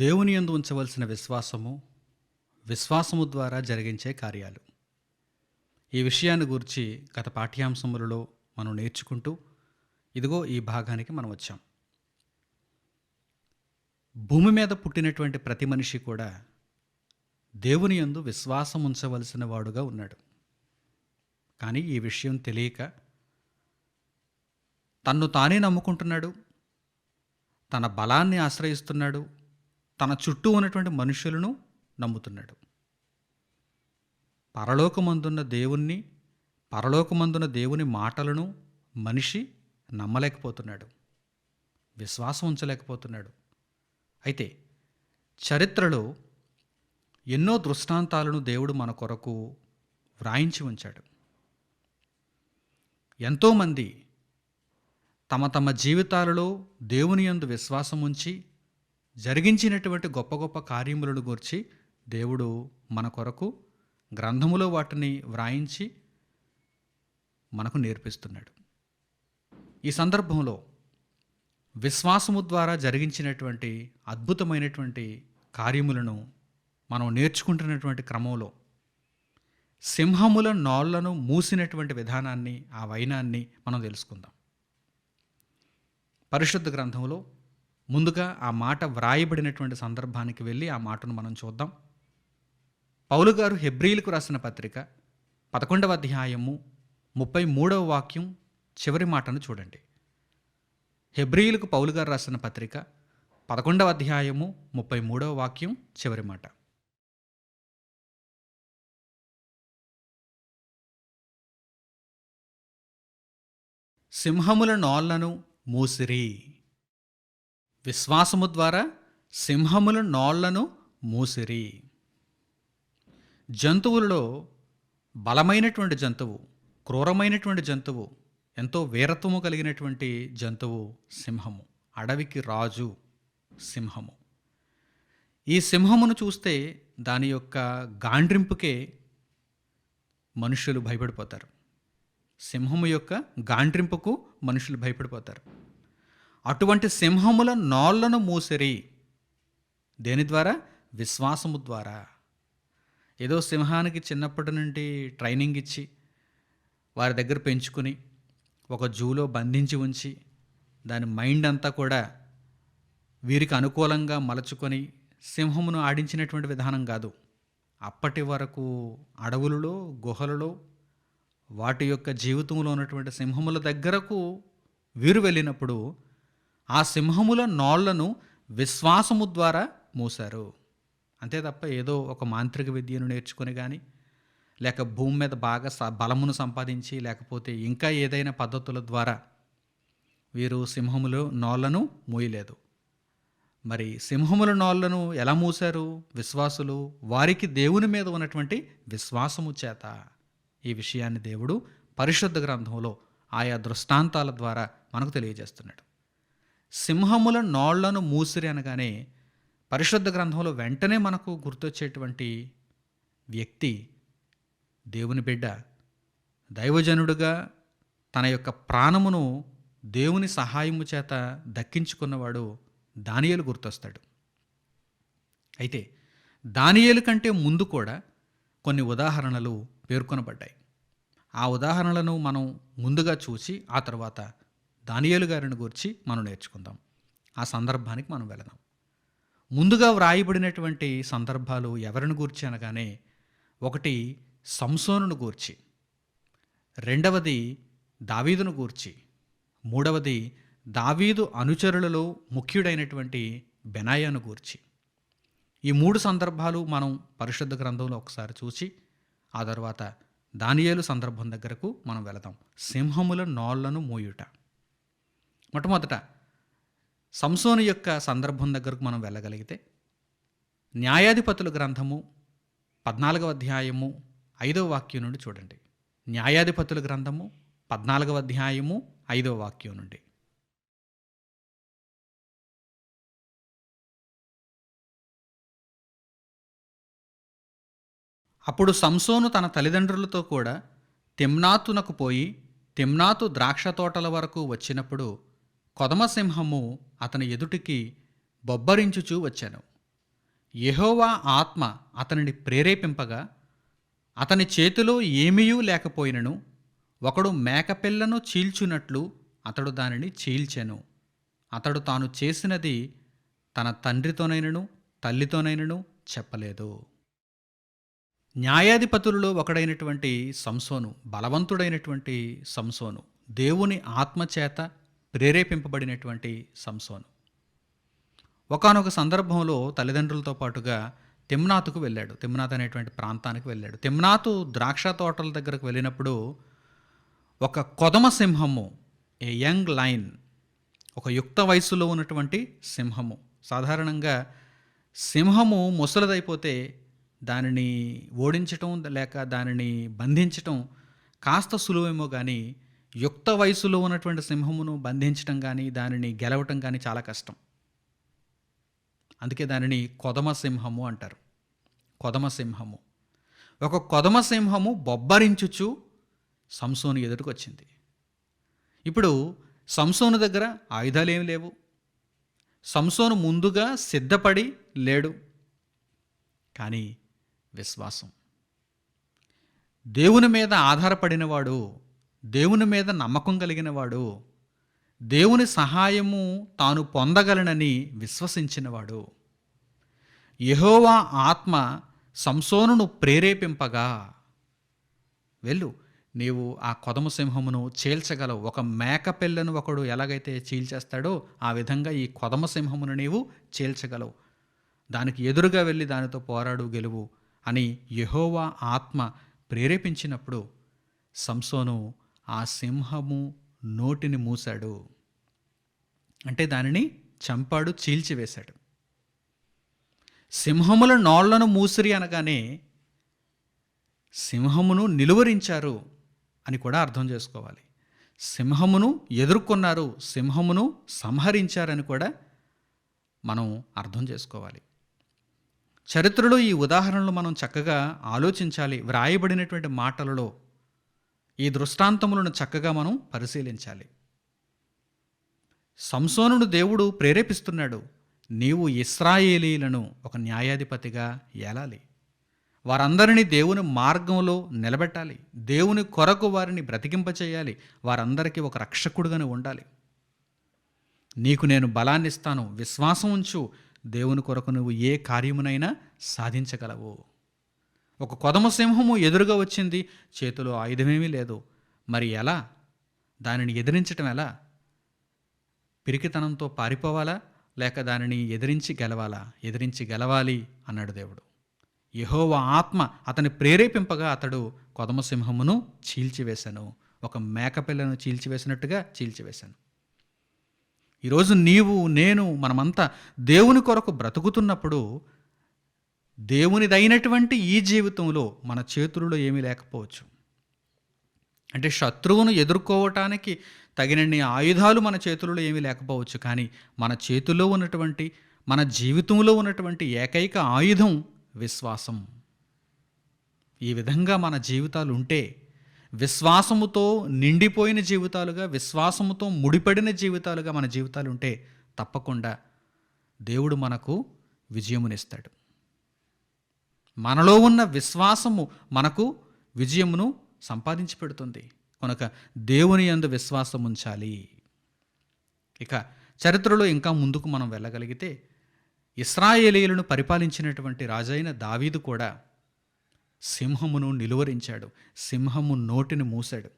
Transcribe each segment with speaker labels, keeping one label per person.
Speaker 1: దేవుని యందు ఉంచవలసిన విశ్వాసము, విశ్వాసము ద్వారా జరిగించే కార్యాలు. ఈ విషయాన్ని గూర్చి గత పాఠ్యాంశములలో మనం నేర్చుకుంటూ, ఇదిగో ఈ భాగానికి మనం వచ్చాం. భూమి మీద పుట్టినటువంటి ప్రతి మనిషి కూడా దేవుని యందు విశ్వాసం ఉంచవలసిన వాడుగా ఉన్నాడు. కానీ ఈ విషయం తెలియక తన్ను తానే నమ్ముకుంటున్నాడు, తన బలాన్ని ఆశ్రయిస్తున్నాడు, తన చుట్టూ ఉన్నటువంటి మనుషులను నమ్ముతున్నాడు. పరలోకమందున్న దేవుని మాటలను మనిషి నమ్మలేకపోతున్నాడు, విశ్వాసం ఉంచలేకపోతున్నాడు. అయితే చరిత్రలో ఎన్నో దృష్టాంతాలను దేవుడు మన కొరకు వ్రాయించి ఉంచాడు. ఎంతోమంది తమ తమ జీవితాలలో దేవుని యందు విశ్వాసం ఉంచి జరిగించినటువంటి గొప్ప గొప్ప కార్యములను గూర్చి దేవుడు మన కొరకు గ్రంథములో వాటిని వ్రాయించి మనకు నేర్పిస్తున్నాడు. ఈ సందర్భంలో విశ్వాసము ద్వారా జరిగించినటువంటి అద్భుతమైనటువంటి కార్యములను మనం నేర్చుకుంటున్నటువంటి క్రమంలో సింహముల నోళ్లను మూసినటువంటి విధానాన్ని, ఆ వైనాన్ని మనం తెలుసుకుందాం. పరిశుద్ధ గ్రంథంలో ముందుగా ఆ మాట వ్రాయబడినటువంటి సందర్భానికి వెళ్ళి ఆ మాటను మనం చూద్దాం. పౌలు గారు హెబ్రీయులకు రాసిన పత్రిక 11వ అధ్యాయము 33వ వాక్యం చివరి మాటను చూడండి. హెబ్రీయులకు పౌలు గారు రాసిన పత్రిక 11వ అధ్యాయము 33వ వాక్యం చివరి మాట. సింహముల నోళ్లను మూసిరి. విశ్వాసము ద్వారా సింహముల నోళ్లను మూసిరి. జంతువులలో బలమైనటువంటి జంతువు, క్రూరమైనటువంటి జంతువు, ఎంతో వీరత్వము కలిగినటువంటి జంతువు సింహము. అడవికి రాజు సింహము. ఈ సింహమును చూస్తే దాని యొక్క గాండ్రింపుకే మనుషులు భయపడిపోతారు. సింహము యొక్క గాండ్రింపుకు మనుషులు భయపడిపోతారు. అటువంటి సింహముల నోళ్లను మూసిరి. దేని ద్వారా? విశ్వాసము ద్వారా. ఏదో సింహానికి చిన్నప్పటి నుండి ట్రైనింగ్ ఇచ్చి వారి దగ్గర పెంచుకుని ఒక జూలో బంధించి ఉంచి దాని మైండ్ అంతా కూడా వీరికి అనుకూలంగా మలచుకొని సింహమును ఆడించినటువంటి విధానం కాదు. అప్పటి వరకు అడవులలో, గుహలలో వాటి యొక్క జీవితంలో ఉన్నటువంటి సింహముల దగ్గరకు వీరు వెళ్ళినప్పుడు ఆ సింహముల నోళ్లను విశ్వాసము ద్వారా మూశారు. అంతే తప్ప ఏదో ఒక మాంత్రిక విద్యను నేర్చుకొని కానీ, లేక భూమి మీద బాగా బలమును సంపాదించి, లేకపోతే ఇంకా ఏదైనా పద్ధతుల ద్వారా వీరు సింహముల నోళ్లను మూయలేదు. మరి సింహముల నోళ్లను ఎలా మూశారు విశ్వాసులు? వారికి దేవుని మీద ఉన్నటువంటి విశ్వాసము చేత. ఈ విషయాన్ని దేవుడు పరిశుద్ధ గ్రంథంలో ఆయా దృష్టాంతాల ద్వారా మనకు తెలియజేస్తున్నాడు. సింహముల నోళ్లను మూసిరి అనగానే పరిశుద్ధ గ్రంథంలో వెంటనే మనకు గుర్తొచ్చేటువంటి వ్యక్తి దేవుని బిడ్డ, దైవజనుడుగా తన యొక్క ప్రాణమును దేవుని సహాయము చేత దక్కించుకున్నవాడు దానియేలు గుర్తొస్తాడు. అయితే దానియేలు కంటే ముందు కూడా కొన్ని ఉదాహరణలు పేర్కొనబడ్డాయి. ఆ ఉదాహరణలను మనం ముందుగా చూసి ఆ తర్వాత దానియేలు గారిని గురించి మనం నేర్చుకుందాం. ఆ సందర్భానికి మనం వెళదాం. ముందుగా వ్రాయబడినటువంటి సందర్భాలు ఎవరిని గూర్చి అనగానే, ఒకటి సంసోనును గూర్చి, రెండవది దావీదును గూర్చి, మూడవది దావీదు అనుచరులలో ముఖ్యుడైనటువంటి బెనాయాను గూర్చి. ఈ మూడు సందర్భాలు మనం పరిశుద్ధ గ్రంథంలో ఒకసారి చూసి ఆ తర్వాత దానియేలు సందర్భం దగ్గరకు మనం వెళదాం. సింహముల నోళ్లను మూయుట. మొట్టమొదట సంసోను యొక్క సందర్భం దగ్గరకు మనం వెళ్ళగలిగితే, న్యాయాధిపతుల గ్రంథము 14వ అధ్యాయము 5వ వాక్యం నుండి చూడండి. న్యాయాధిపతుల గ్రంథము 14వ అధ్యాయము 5వ వాక్యం నుండి. అప్పుడు సంసోను తన తల్లిదండ్రులతో కూడా తిమ్నాతునకు పోయి తిమ్నాతు ద్రాక్ష తోటల వరకు వచ్చినప్పుడు కొదమసింహము అతని ఎదుటికి బొబ్బరించుచూ వచ్చాను. యెహోవా ఆత్మ అతనిని ప్రేరేపింపగా అతని చేతిలో ఏమీయూ లేకపోయినను ఒకడు మేకపిల్లను చీల్చునట్లు అతడు దానిని చీల్చెను. అతడు తాను చేసినది తన తండ్రితోనైనను తల్లితోనైనను చెప్పలేదు. న్యాయాధిపతులలో ఒకడైనటువంటి సంసోను, బలవంతుడైనటువంటి సంసోను, దేవుని ఆత్మచేత ప్రేరేపింపబడినటువంటి సంసోను ఒకానొక సందర్భంలో తల్లిదండ్రులతో పాటుగా తిమ్నాతుకు వెళ్ళాడు. తిమ్నాత్ అనేటువంటి ప్రాంతానికి వెళ్ళాడు. తిమ్నాతు ద్రాక్ష తోటల దగ్గరకు వెళ్ళినప్పుడు ఒక కొదమ సింహము, ఏ యంగ్ లైన్, ఒక యుక్త వయస్సులో ఉన్నటువంటి సింహము. సాధారణంగా సింహము ముసలిదైపోతే దానిని ఓడించటం లేక దానిని బంధించటం కాస్త సులువేమో కానీ యుక్త వయసులో ఉన్నటువంటి సింహమును బంధించటం కానీ దానిని గెలవటం కానీ చాలా కష్టం. అందుకే దానిని కొదమ సింహము అంటారు. కొదమ సింహము. ఒక కొదమ సింహము బొబ్బరించుచు సంసోను ఎదుటికి వచ్చింది. ఇప్పుడు సంసోను దగ్గర ఆయుధాలు ఏమి లేవు. సంసోను ముందుగా సిద్ధపడి లేడు. కానీ విశ్వాసం, దేవుని మీద ఆధారపడినవాడు, దేవుని మీద నమ్మకం కలిగినవాడు, దేవుని సహాయము తాను పొందగలనని విశ్వసించినవాడు. యెహోవా ఆత్మ సంసోనును ప్రేరేపింపగా, వెళ్ళు, నీవు ఆ కొదమ సింహమును చీల్చగలవు. ఒక మేక పిల్లను ఒకడు ఎలాగైతే చీల్చేస్తాడో ఆ విధంగా ఈ కొదమ సింహమును నీవు చీల్చగలవు. దానికి ఎదురుగా వెళ్ళి దానితో పోరాడు, గెలువు అని యెహోవా ఆత్మ ప్రేరేపించినప్పుడు సంసోను ఆ సింహము నోటిని మూశాడు. అంటే దానిని చంపాడు, చీల్చివేశాడు. సింహముల నోళ్లను మూసిరి అనగానే సింహమును నిలువరించారు అని కూడా అర్థం చేసుకోవాలి. సింహమును ఎదుర్కొన్నారు, సింహమును సంహరించారని కూడా మనం అర్థం చేసుకోవాలి. చరిత్రలో ఈ ఉదాహరణలు మనం చక్కగా ఆలోచించాలి. వ్రాయబడినటువంటి మాటలలో ఈ దృష్టాంతములను చక్కగా మనం పరిశీలించాలి. సంసోనును దేవుడు ప్రేరేపిస్తున్నాడు. నీవు ఇశ్రాయేలీలను ఒక న్యాయాధిపతిగా ఏలాలి. వారందరినీ దేవుని మార్గంలో నిలబెట్టాలి. దేవుని కొరకు వారిని బ్రతికింపచేయాలి. వారందరికీ ఒక రక్షకుడుగానే ఉండాలి. నీకు నేను బలాన్ని ఇస్తాను, విశ్వాసం ఉంచు, దేవుని కొరకు నువ్వు ఏ కార్యమునైనా సాధించగలవు. ఒక కొదమ సింహము ఎదురుగా వచ్చింది, చేతిలో ఆయుధమేమీ లేదు. మరి ఎలా? దానిని ఎదిరించటం ఎలా? పిరికితనంతో పారిపోవాలా లేక దానిని ఎదిరించి గెలవాలా? ఎదిరించి గెలవాలి అన్నాడు దేవుడు. యెహోవా ఆత్మ అతని ప్రేరేపింపగా అతడు కొదమ సింహమును చీల్చివేశాను. ఒక మేకపిల్లను చీల్చివేసినట్టుగా చీల్చివేశాను. ఈరోజు నీవు నేను మనమంతా దేవుని కొరకు బ్రతుకుతున్నప్పుడు దేవునిదైనటువంటి ఈ జీవితంలో మన చేతులలో ఏమీ లేకపోవచ్చు. అంటే శత్రువును ఎదుర్కోవటానికి తగినన్ని ఆయుధాలు మన చేతులలో ఏమీ లేకపోవచ్చు. కానీ మన చేతిలో ఉన్నటువంటి, మన జీవితంలో ఉన్నటువంటి ఏకైక ఆయుధం విశ్వాసం. ఈ విధంగా మన జీవితాలు ఉంటే, విశ్వాసముతో నిండిపోయిన జీవితాలుగా, విశ్వాసముతో ముడిపడిన జీవితాలుగా మన జీవితాలు ఉంటే తప్పకుండా దేవుడు మనకు విజయమునిస్తాడు. మనలో ఉన్న విశ్వాసము మనకు విజయమును సంపాదించి పెడుతుంది. కనుక దేవుని యందు విశ్వాసం ఉంచాలి. ఇక చరిత్రలో ఇంకా ముందుకు మనం వెళ్ళగలిగితే, ఇశ్రాయేలీయులను పరిపాలించినటువంటి రాజైన దావీదు కూడా సింహమును నిలువరించాడు. సింహము నోటిని మూశాడు.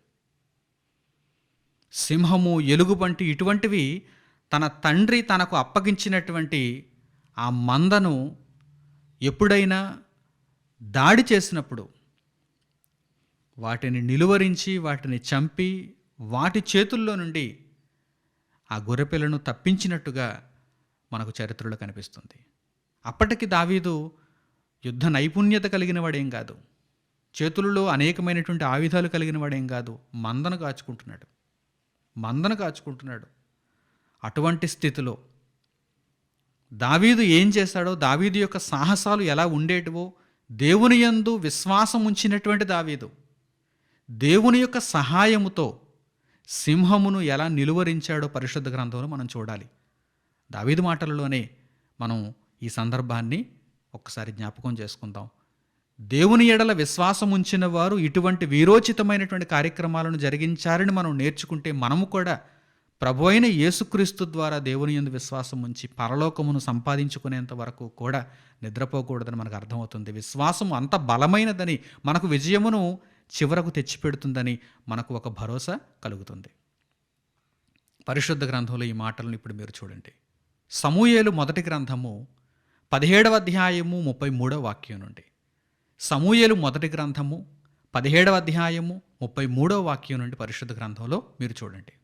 Speaker 1: సింహము, ఎలుగుబంటి ఇటువంటివి తన తండ్రి తనకు అప్పగించినటువంటి ఆ మందను ఎప్పుడైనా దాడి చేసినప్పుడు వాటిని నిలువరించి, వాటిని చంపి, వాటి చేతుల్లో నుండి ఆ గొర్రెపిల్లను తప్పించినట్టుగా మనకు చరిత్రలో కనిపిస్తుంది. అప్పటికి దావీదు యుద్ధ నైపుణ్యత కలిగిన వాడేం కాదు, చేతులలో అనేకమైనటువంటి ఆయుధాలు కలిగిన వాడేం కాదు. మందను కాచుకుంటున్నాడు. అటువంటి స్థితిలో దావీదు ఏం చేశాడో, దావీదు యొక్క సాహసాలు ఎలా ఉండేటివో, దేవుని యందు విశ్వాసం ఉంచినటువంటి దావీదు దేవుని యొక్క సహాయముతో సింహమును ఎలా నిలువరించాడో పరిశుద్ధ గ్రంథంలో మనం చూడాలి. దావీదు మాటలలోనే మనం ఈ సందర్భాన్ని ఒక్కసారి జ్ఞాపకం చేసుకుందాం. దేవుని ఎడల విశ్వాసం ఉంచిన వారు ఇటువంటి వీరోచితమైనటువంటి కార్యక్రమాలను జరిగించారని మనం నేర్చుకుంటే, మనము కూడా ప్రభువైన యేసుక్రీస్తు ద్వారా దేవుని యందు విశ్వాసం ఉంచి పరలోకమును సంపాదించుకునేంత వరకు కూడా నిద్రపోకూడదని మనకు అర్థమవుతుంది. విశ్వాసం అంత బలమైనదని, మనకు విజయమును చివరకు తెచ్చిపెడుతుందని మనకు ఒక భరోసా కలుగుతుంది. పరిశుద్ధ గ్రంథంలో ఈ మాటలను ఇప్పుడు మీరు చూడండి. సమూయేలు మొదటి గ్రంథము 17వ అధ్యాయము 33వ వాక్యం నుండి. సమూయేలు మొదటి గ్రంథము 17వ అధ్యాయము 33వ వాక్యం నుండి పరిశుద్ధ గ్రంథంలో మీరు చూడండి.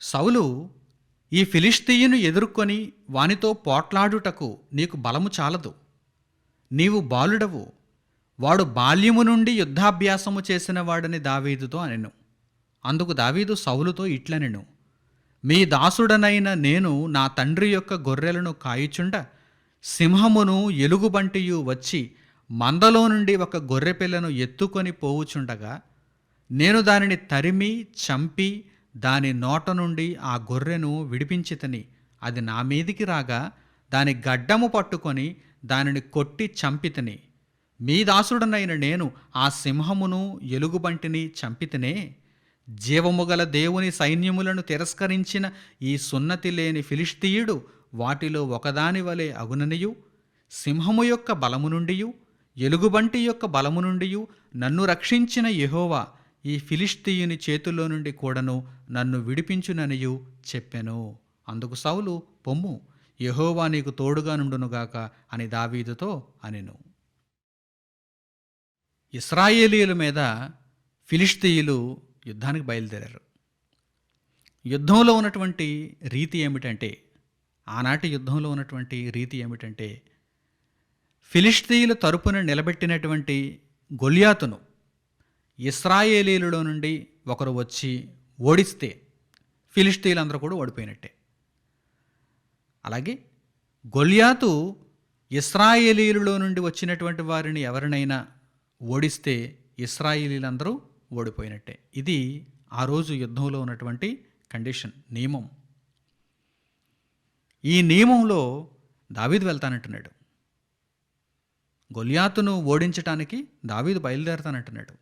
Speaker 1: సౌలు, ఈ ఫిలిష్తీయును ఎదుర్కొని వానితో పోట్లాడుటకు నీకు బలము చాలదు, నీవు బాలుడవు, వాడు బాల్యము నుండి యుద్ధాభ్యాసము చేసిన వాడని దావీదుతో అనెను. అందుకు దావీదు సౌలుతో ఇట్లనెను, మీ దాసుడనైన నేను నా తండ్రి యొక్క గొర్రెలను కాయుచుండ సింహమును ఎలుగుబంటియు వచ్చి మందలో నుండి ఒక గొర్రెపిల్లను ఎత్తుకొని పోవుచుండగా నేను దానిని తరిమి చంపి దాని నోట నుండి ఆ గొర్రెను విడిపించితని. అది నా మీదికి రాగా దాని గడ్డము పట్టుకొని దానిని కొట్టి చంపితని. మీ దాసుడనైన నేను ఆ సింహమును ఎలుగుబంటిని చంపితనే. జీవముగల దేవుని సైన్యములను తిరస్కరించిన ఈ సున్నతి లేని ఫిలిష్తీయుడు వాటిలో ఒకదాని వలె అగుననియు, సింహము యొక్క బలము నుండియు ఎలుగుబంటి యొక్క బలము నుండియు నన్ను రక్షించిన యెహోవా ఈ ఫిలిష్తీయుని చేతిలో నుండి కూడాను నన్ను విడిపించుననియు చెప్పెను. అందుకు సౌలు, పొమ్ము, యెహోవా నీకు తోడుగా నుండునుగాక అని దావీదుతో అనెను. ఇశ్రాయేలీయుల మీద ఫిలిష్తీయులు యుద్ధానికి బయలుదేరారు. యుద్ధంలో ఉన్నటువంటి రీతి ఏమిటంటే, ఆనాటి యుద్ధంలో ఉన్నటువంటి రీతి ఏమిటంటే, ఫిలిష్తీయుల తరపున నిలబెట్టినటువంటి గొల్యాతును ఇశ్రాయేలీయులలో నుండి ఒకరు వచ్చి ఓడిస్తే ఫిలిష్తీయులందరూ కూడా ఓడిపోయినట్టే. అలాగే గొల్యాతు ఇశ్రాయేలీయులలో నుండి వచ్చినటువంటి వారిని ఎవరినైనా ఓడిస్తే ఇశ్రాయేలీలందరూ ఓడిపోయినట్టే. ఇది ఆ రోజు యుద్ధంలో ఉన్నటువంటి కండిషన్, నియమం. ఈ నియమంలో దావీదు వెళ్తానంటున్నాడు. గొల్యాతును ఓడించటానికి దావీదు బయలుదేరతానంటున్నాడు.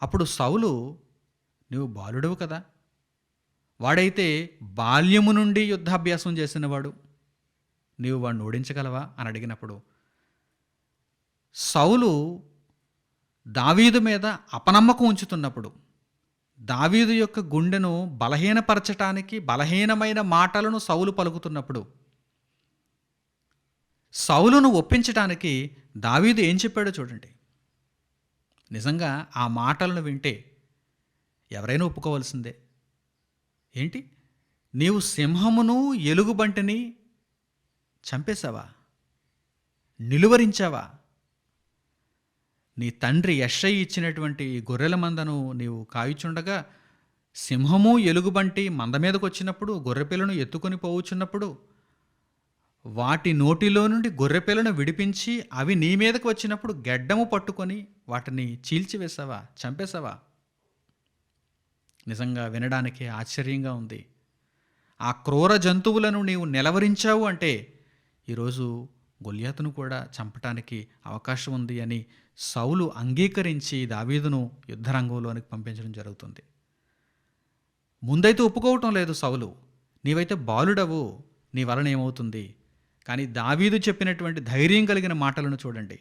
Speaker 1: అప్పుడు సౌలు, నువ్వు బాలుడవు కదా, వాడైతే బాల్యము నుండి యుద్ధాభ్యాసం చేసినవాడు, నీవు వాడిని ఓడించగలవా అని అడిగినప్పుడు సౌలు దావీదు మీద అపనమ్మకం ఉంచుతున్నప్పుడు, దావీదు యొక్క గుండెను బలహీనపరచటానికి బలహీనమైన మాటలను సౌలు పలుకుతున్నప్పుడు, సౌలును ఒప్పించటానికి దావీదు ఏం చెప్పాడో చూడండి. నిజంగా ఆ మాటలను వింటే ఎవరైనా ఒప్పుకోవాల్సిందే. ఏంటి, నీవు సింహమును ఎలుగుబంటిని చంపేశావా, నిలువరించావా? నీ తండ్రి యెషై ఇచ్చినటువంటి గొర్రెల మందను నీవు కాయుచుండగా సింహము ఎలుగుబంటి మంద మీదకు వచ్చినప్పుడు, గొర్రెపిల్లను ఎత్తుకొని పోవుచున్నప్పుడు వాటి నోటిలో నుండి గొర్రెపిల్లను విడిపించి అవి నీ మీదకు వచ్చినప్పుడు గెడ్డము పట్టుకొని వాటిని చీల్చివేశావా, చంపేశావా? నిజంగా వినడానికి ఆశ్చర్యంగా ఉంది. ఆ క్రూర జంతువులను నీవు నిలవరించావు అంటే ఈరోజు గొల్యాతును కూడా చంపటానికి అవకాశం ఉంది అని సౌలు అంగీకరించి దావీదును యుద్ధరంగంలోనికి పంపించడం జరుగుతుంది. ముందైతే ఒప్పుకోవటం లేదు సౌలు, నీవైతే బాలుడవు, నీ వలన ఏమవుతుంది? కానీ దావీదు చెప్పినటువంటి ధైర్యం కలిగిన మాటలను చూడండి.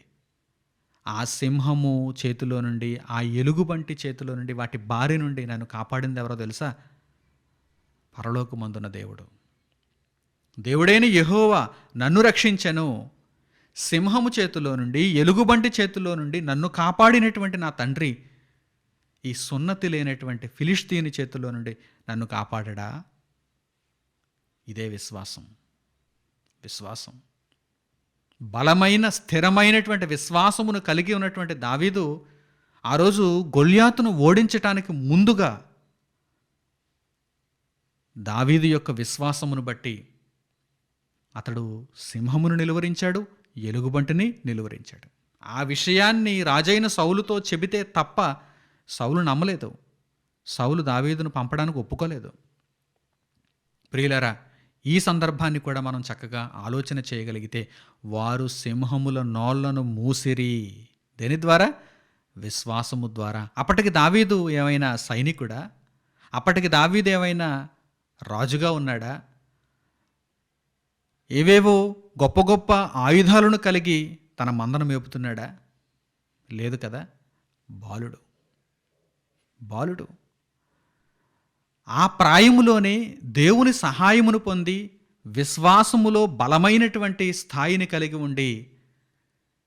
Speaker 1: ఆ సింహము చేతిలో నుండి, ఆ ఎలుగుబంటి చేతిలో నుండి, వాటి బారి నుండి నన్ను కాపాడింది ఎవరో తెలుసా? పరలోకమందున్న దేవుడు. దేవుడైన యెహోవా నన్ను రక్షించెను. సింహము చేతిలో నుండి, ఎలుగుబంటి చేతిలో నుండి నన్ను కాపాడినటువంటి నా తండ్రి ఈ సున్నతి లేనటువంటి ఫిలిష్తీయుని చేతిలో నుండి నన్ను కాపాడడా? ఇదే విశ్వాసం. విశ్వాసం, బలమైన స్థిరమైనటువంటి విశ్వాసమును కలిగి ఉన్నటువంటి దావీదు ఆ రోజు గొల్యాతును ఓడించటానికి ముందుగా దావీదు యొక్క విశ్వాసమును బట్టి అతడు సింహమును నిలువరించాడు, ఎలుగుబంటిని నిలువరించాడు. ఆ విషయాన్ని రాజైన సౌలుతో చెబితే తప్ప సౌలు నమ్మలేదు. సౌలు దావీదును పంపడానికి ఒప్పుకోలేదు. ప్రియులారా, ఈ సందర్భాన్ని కూడా మనం చక్కగా ఆలోచన చేయగలిగితే, వారు సింహముల నోళ్లను మూసిరి. దేని ద్వారా? విశ్వాసము ద్వారా. అప్పటికి దావీదు ఏమైనా సైనికుడా? అప్పటికి దావీదు ఏమైనా రాజుగా ఉన్నాడా? ఏవేవో గొప్ప గొప్ప ఆయుధాలను కలిగి తన మందను మేపుతున్నాడా? లేదు కదా. బాలుడు. బాలుడు ఆ ప్రాయములోనే దేవుని సహాయమును పొంది విశ్వాసములో బలమైనటువంటి స్థాయిని కలిగి ఉండి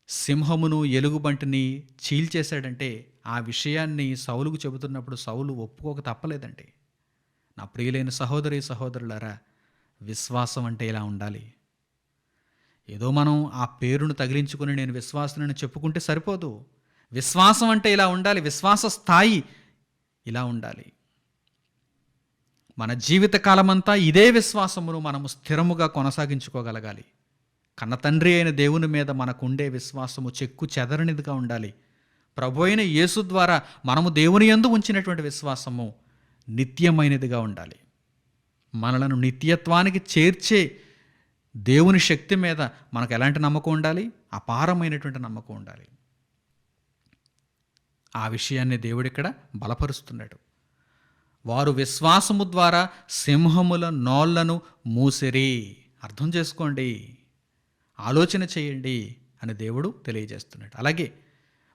Speaker 1: సింహమును ఎలుగుబంటిని చీల్చేశాడంటే ఆ విషయాన్ని సౌలుకు చెబుతున్నప్పుడు సౌలు ఒప్పుకోక తప్పలేదండి. నా ప్రియులైన సహోదరి సహోదరులారా, విశ్వాసం అంటే ఇలా ఉండాలి. ఏదో మనం ఆ పేరును తగిలించుకుని నేను విశ్వాసులను చెప్పుకుంటే సరిపోదు. విశ్వాసం అంటే ఇలా ఉండాలి. విశ్వాస స్థాయి ఇలా ఉండాలి. మన జీవితకాలమంతా ఇదే విశ్వాసమును మనము స్థిరముగా కొనసాగించుకోగలగాలి. కన్న తండ్రి అయిన దేవుని మీద మనకుండే విశ్వాసము చెక్కు చెదరనిదిగా ఉండాలి. ప్రభు అయిన యేసు ద్వారా మనము దేవుని యందు ఉంచినటువంటి విశ్వాసము నిత్యమైనదిగా ఉండాలి. మనలను నిత్యత్వానికి చేర్చే దేవుని శక్తి మీద మనకు ఎలాంటి నమ్మకం ఉండాలి? అపారమైనటువంటి నమ్మకం ఉండాలి. ఆ విషయాన్ని దేవుడిక్కడ బలపరుస్తున్నాడు. వారు విశ్వాసము ద్వారా సింహముల నోళ్లను మూసిరి. అర్థం చేసుకోండి, ఆలోచన చేయండి అని దేవుడు తెలియజేస్తున్నాడు. అలాగే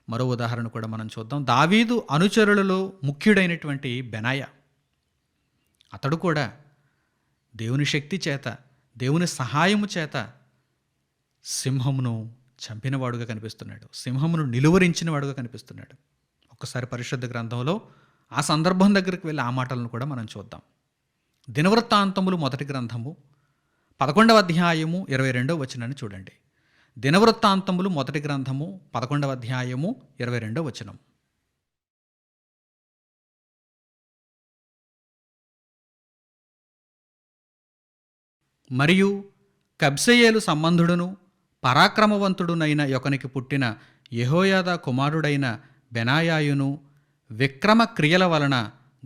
Speaker 1: మరో ఉదాహరణ కూడా మనం చూద్దాం. దావీదు అనుచరులలో ముఖ్యుడైనటువంటి బెనాయా, అతడు కూడా దేవుని శక్తి చేత, దేవుని సహాయము చేత సింహమును చంపినవాడుగా కనిపిస్తున్నాడు. సింహమును నిలువరించిన వాడుగా కనిపిస్తున్నాడు. ఒక్కసారి పరిశుద్ధ గ్రంథంలో ఆ సందర్భం దగ్గరికి వెళ్ళి ఆ మాటలను కూడా మనం చూద్దాం. దినవృత్తాంతములు మొదటి గ్రంథము 11వ అధ్యాయము 22వ వచనాన్ని చూడండి. దినవృత్తాంతములు మొదటి గ్రంథము 11వ అధ్యాయము 22వ వచనం. మరియు కబ్సెయేలు సంబంధుడును పరాక్రమవంతుడునైన యొకనికి పుట్టిన యెహోయాదా కుమారుడైన బెనాయాయును విక్రమ క్రియల వలన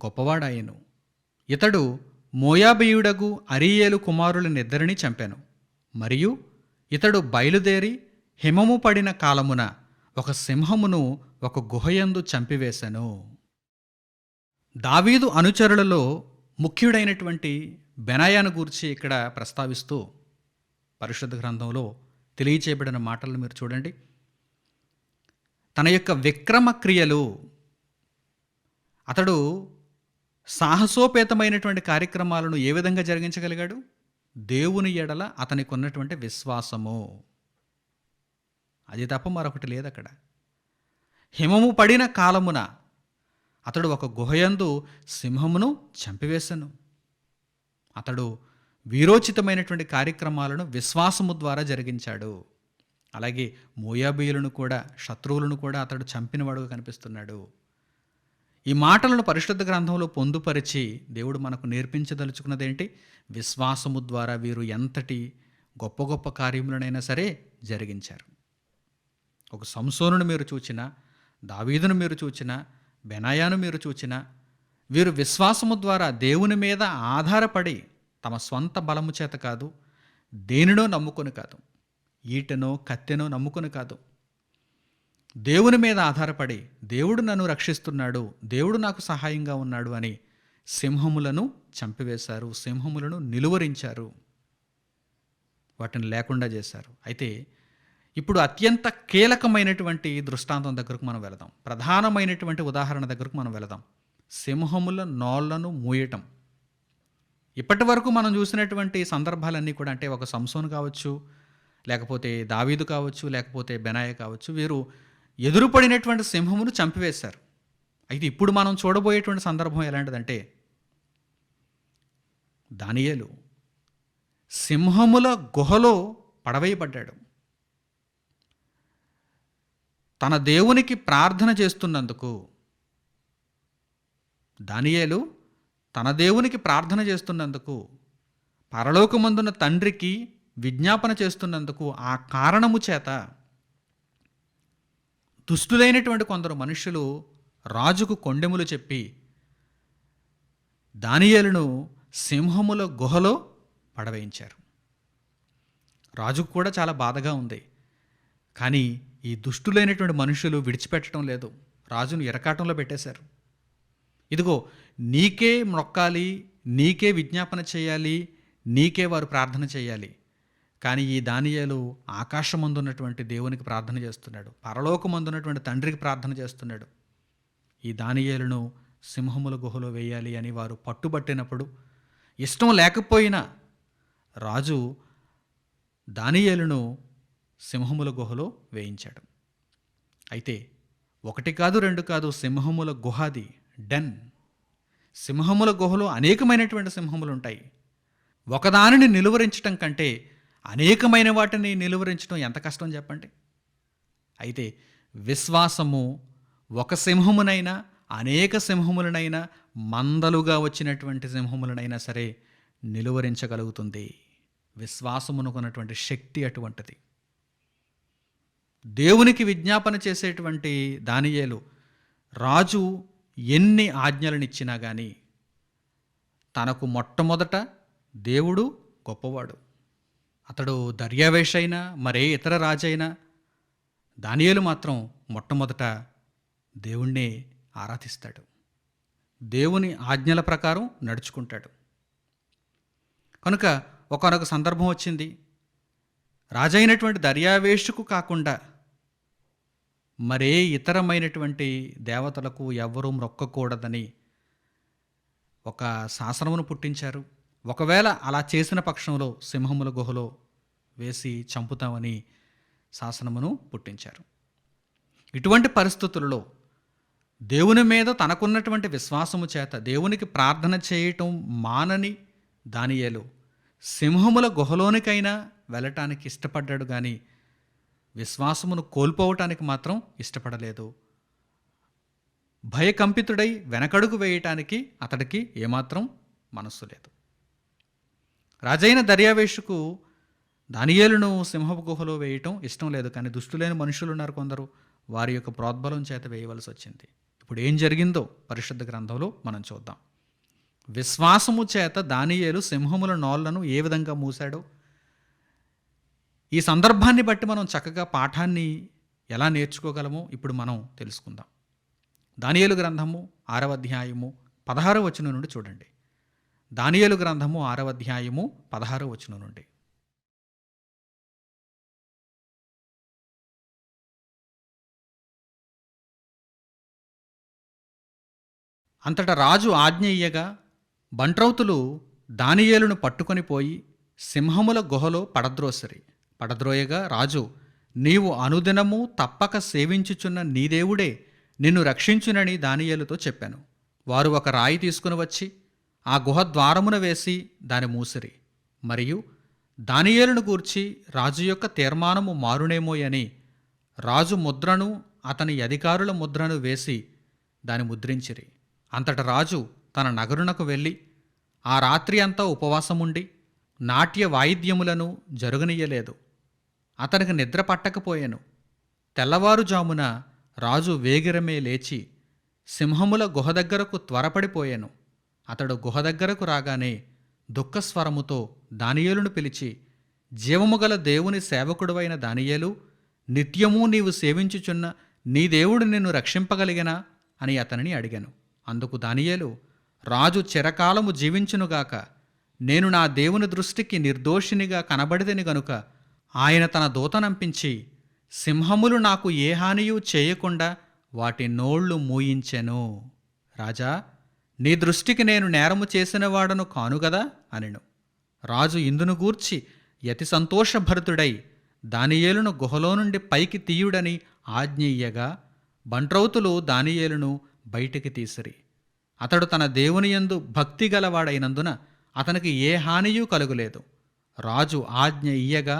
Speaker 1: గొప్పవాడాయెను. ఇతడు మోయాబీయుడగు అరీయేలు కుమారులనిద్దరినీ చంపెను. మరియు ఇతడు బయలుదేరి హిమము పడిన కాలమున ఒక సింహమును ఒక గుహయందు చంపివేశెను. దావీదు అనుచరులలో ముఖ్యుడైనటువంటి బెనాయాను గూర్చి ఇక్కడ ప్రస్తావిస్తూ పరిశుద్ధ గ్రంథంలో తెలియచేయబడిన మాటలను మీరు చూడండి. తన యొక్క విక్రమ క్రియలు, అతడు సాహసోపేతమైనటువంటి కార్యక్రమాలను ఏ విధంగా జరిగించగలిగాడు? దేవుని ఎడల అతనికి ఉన్నటువంటి విశ్వాసము, అది తప్ప మరొకటి లేదు అక్కడ. హిమము పడిన కాలమున అతడు ఒక గుహయందు సింహమును చంపివేశను. అతడు వీరోచితమైనటువంటి కార్యక్రమాలను విశ్వాసము ద్వారా జరిగించాడు. అలాగే మోయాబీయులను కూడా, శత్రువులను కూడా అతడు చంపినవాడుగా కనిపిస్తున్నాడు. ఈ మాటలను పరిశుద్ధ గ్రంథంలో పొందుపరిచి దేవుడు మనకు నేర్పించదలుచుకున్నదేంటి? విశ్వాసము ద్వారా వీరు ఎంతటి గొప్ప గొప్ప కార్యములనైనా సరే జరిగించారు. ఒక సంసోనును మీరు చూచినా, దావీదును మీరు చూచినా, బెనాయాను మీరు చూచినా, వీరు విశ్వాసము ద్వారా దేవుని మీద ఆధారపడి తమ స్వంత బలము చేత కాదు, దేనినో నమ్ముకొని కాదు, ఈటెనో కత్తెనో నమ్ముకొని కాదు, దేవుని మీద ఆధారపడి దేవుడు నన్ను రక్షిస్తున్నాడు, దేవుడు నాకు సహాయంగా ఉన్నాడు అని సింహములను చంపివేశారు, సింహములను నిలువరించారు, వాటిని లేకుండా చేశారు. అయితే ఇప్పుడు అత్యంత కీలకమైనటువంటి దృష్టాంతం దగ్గరకు మనం వెళదాం. ప్రధానమైనటువంటి ఉదాహరణ దగ్గరకు మనం వెళదాం. సింహముల నోళ్లను మూయటం. ఇప్పటి వరకు మనం చూసినటువంటి సందర్భాలన్నీ కూడా, అంటే ఒక సంసోను కావచ్చు, లేకపోతే దావీదు కావచ్చు, లేకపోతే బెనాయా కావచ్చు, వీరు ఎదురుపడినటువంటి సింహమును చంపివేశారు. అయితే ఇప్పుడు మనం చూడబోయేటువంటి సందర్భం ఎలాంటిదంటే, దానియేలు సింహముల గుహలో పడవేయబడ్డాడు. తన దేవునికి ప్రార్థన చేస్తున్నందుకు, దానియేలు తన దేవునికి ప్రార్థన చేస్తున్నందుకు, పరలోకమందున్న తండ్రికి విజ్ఞాపన చేస్తున్నందుకు, ఆ కారణము చేత దుష్టులైనటువంటి కొందరు మనుషులు రాజుకు కొండెములు చెప్పి దానియేలును సింహముల గుహలో పడవేయించారు. రాజుకు కూడా చాలా బాధగా ఉంది. కానీ ఈ దుష్టులైనటువంటి మనుషులు విడిచిపెట్టడం లేదు. రాజును ఇరకాటంలో పెట్టేశారు. ఇదిగో, నీకే మొక్కాలి, నీకే విజ్ఞాపన చేయాలి, నీకే వారు ప్రార్థన చేయాలి. కానీ ఈ దానియేలు ఆకాశమందున్నటువంటి దేవునికి ప్రార్థన చేస్తున్నాడు, పరలోకమందున్నటువంటి తండ్రికి ప్రార్థన చేస్తున్నాడు. ఈ దానియేలును సింహముల గుహలో వేయాలి అని వారు పట్టుబట్టినప్పుడు, ఇష్టం లేకపోయినా రాజు దానియేలును సింహముల గుహలో వేయించాడు. అయితే ఒకటి కాదు, రెండు కాదు, సింహముల గుహది డెన్. సింహముల గుహలో అనేకమైనటువంటి సింహములు ఉంటాయి. ఒకదానిని నిలువరించటం కంటే అనేకమైన వాటిని నిలువరించడం ఎంత కష్టం చెప్పండి. అయితే విశ్వాసము ఒక సింహమునైనా, అనేక సింహములనైనా, మందలుగా వచ్చినటువంటి సింహములనైనా సరే నిలువరించగలుగుతుంది. విశ్వాసమునకున్నటువంటి శక్తి అటువంటిది. దేవునికి విజ్ఞాపన చేసేటువంటి దానియేలు రాజు ఎన్ని ఆజ్ఞలనిచ్చినా కానీ తనకు మొట్టమొదట దేవుడు గొప్పవాడు. అతడు దర్యావేష్ అయినా, మరే ఇతర రాజైనా, దానియేలు మాత్రం మొట్టమొదట దేవుణ్ణే ఆరాధిస్తాడు, దేవుని ఆజ్ఞల ప్రకారం నడుచుకుంటాడు. కనుక ఒకానొక సందర్భం వచ్చింది. రాజైనటువంటి దర్యావేషుకు కాకుండా మరే ఇతరమైనటువంటి దేవతలకు ఎవ్వరూ మొక్కకూడదని ఒక శాసనమును పుట్టించారు. ఒకవేళ అలా చేసిన పక్షంలో సింహముల గుహలో వేసి చంపుతామని శాసనమును పుట్టించారు. ఇటువంటి పరిస్థితులలో దేవుని మీద తనకున్నటువంటి విశ్వాసము చేత దేవునికి ప్రార్థన చేయటం మానని దానియేలు సింహముల గుహలోనికైనా వెళ్ళటానికి ఇష్టపడ్డాడు, కానీ విశ్వాసమును కోల్పోవటానికి మాత్రం ఇష్టపడలేదు. భయకంపితుడై వెనకడుగు వేయటానికి అతడికి ఏమాత్రం మనస్సు లేదు. రాజైన దర్యావేషుకు దానియేలును సింహపు గుహలో వేయటం ఇష్టం లేదు, కానీ దుష్టులైన మనుషులు ఉన్నారు కొందరు, వారి యొక్క ప్రోద్బలం చేత వేయవలసి వచ్చింది. ఇప్పుడు ఏం జరిగిందో పరిశుద్ధ గ్రంథంలో మనం చూద్దాం. విశ్వాసము చేత దానియేలు సింహముల నోళ్లను ఏ విధంగా మూశాడో, ఈ సందర్భాన్ని బట్టి మనం చక్కగా పాఠాన్ని ఎలా నేర్చుకోగలమో ఇప్పుడు మనం తెలుసుకుందాం. దానియేలు గ్రంథము 6వ అధ్యాయము 16వ వచనం నుండి చూడండి. దానియేలు గ్రంథము 6వ అధ్యాయము 16వ వచనం నుండి. అంతటా రాజు ఆజ్ఞ ఇయ్యగా బంట్రౌతులు దానియేలును పట్టుకొని పోయి సింహముల గుహలో పడద్రోయగా రాజు, నీవు అనుదినము తప్పక సేవించుచున్న నీ దేవుడే నిన్ను రక్షించునని దానియేలుతో చెప్పాను. వారు ఒక రాయి తీసుకుని వచ్చి ఆ గుహ ద్వారమున వేసి దాని మూసిరి. మరియు దానియేలును గూర్చి రాజు యొక్క తీర్మానము మారునేమోయని రాజు ముద్రను అతని అధికారుల ముద్రను వేసి దాని ముద్రించిరి. అంతట రాజు తన నగరునకు వెళ్ళి ఆ రాత్రి అంతా ఉపవాసముండి నాట్య వాయిద్యములను జరుగనీయలేదు. అతనికి నిద్ర పట్టకపోయాను. తెల్లవారుజామున రాజు వేగిరమే లేచి సింహముల గుహ దగ్గరకు త్వరపడిపోయాను. అతడు గుహ దగ్గరకు రాగానే దుఃఖస్వరముతో దానియేలును పిలిచి, జీవముగల దేవుని సేవకుడువైన దానియేలు, నిత్యము నీవు సేవించుచున్న నీ దేవుడు నిన్ను రక్షింపగలిగనా అని అతనిని అడిగాను. అందుకు దానియేలు, రాజు చిరకాలము జీవించునుగాక, నేను నా దేవుని దృష్టికి నిర్దోషినిగా కనబడిదని గనుక ఆయన తన దూతనంపించి సింహములు నాకు ఏ హానియూ చేయకుండా వాటి నోళ్లు మూయించెను. రాజా, నీ దృష్టికి నేను నేరము చేసినవాడను కానుగదా అనెను. రాజు ఇందును గూర్చి యతి సంతోషభరితుడై దానియేలును గుహలో నుండి పైకి తీయుడని ఆజ్ఞ ఇయ్యగా బంట్రౌతులు దానియేలును బయటికి తీసిరి. అతడు తన దేవుని యందు భక్తి గలవాడైనందున అతనికి ఏ హానియూ కలుగులేదు. రాజు ఆజ్ఞ ఇయ్యగా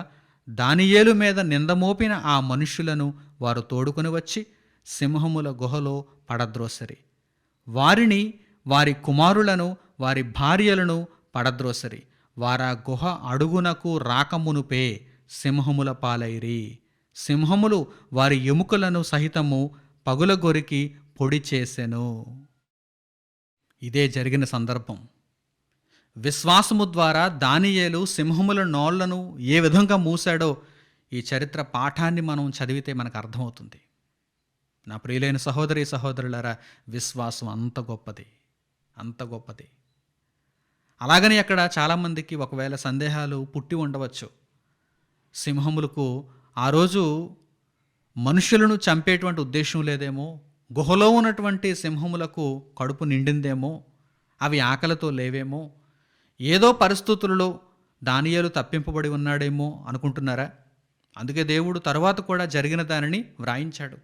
Speaker 1: దానియేలు మీద నిందమోపిన ఆ మనుష్యులను వారు తోడుకొని వచ్చి సింహముల గుహలో పడద్రోసరి. వారిని, వారి కుమారులను, వారి భార్యలను పడద్రోసరి. వారా గుహ అడుగునకు రాకమునుపే సింహముల పాలైరి. సింహములు వారి ఎముకలను సహితము పగులగొరికి పొడి చేసెను. ఇదే జరిగిన సందర్భం. విశ్వాసము ద్వారా దానియేలు సింహముల నోళ్లను ఏ విధంగా మూశాడో ఈ చరిత్ర పాఠాన్ని మనం చదివితే మనకు అర్థమవుతుంది. నా ప్రియులైన సహోదరి సహోదరులారా, విశ్వాసం అంత గొప్పది, అంత గొప్పది. అలాగని అక్కడ చాలామందికి ఒకవేళ సందేహాలు పుట్టి ఉండవచ్చు. సింహములకు ఆ రోజు మనుషులను చంపేటువంటి ఉద్దేశం లేదేమో, గుహలో ఉన్నటువంటి సింహములకు కడుపు నిండిందేమో, అవి ఆకలితో లేవేమో, ఏదో పరిస్థితులలో దానియేలు తప్పింపబడి ఉన్నాడేమో అనుకుంటున్నారా? అందుకే దేవుడు తరువాత కూడా జరిగిన దానిని వ్రాయించాడు.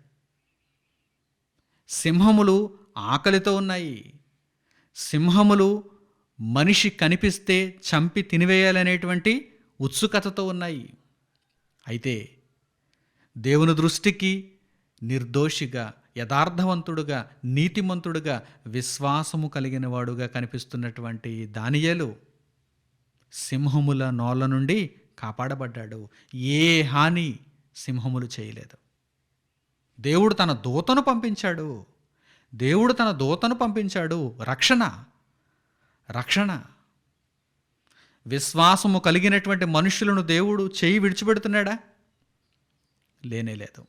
Speaker 1: సింహములు ఆకలితో ఉన్నాయి. సింహములు మనిషి కనిపిస్తే చంపి తినివేయాలనేటువంటి ఉత్సుకతతో ఉన్నాయి. అయితే దేవుని దృష్టికి నిర్దోషిగా, యథార్థవంతుడుగా, నీతిమంతుడుగా, విశ్వాసము కలిగిన వాడుగా కనిపిస్తున్నటువంటి దానియేలు సింహముల నోళ్ళ నుండి కాపాడబడ్డాడు. ఏ హాని సింహములు చేయలేదు. దేవుడు తన దూతను పంపించాడు. దేవుడు తన దూతను పంపించాడు. రక్షణ. విశ్వాసము కలిగినటువంటి మనుషులను దేవుడు చేయి విడిచిపెడుతున్నాడా? లేనేలేదు.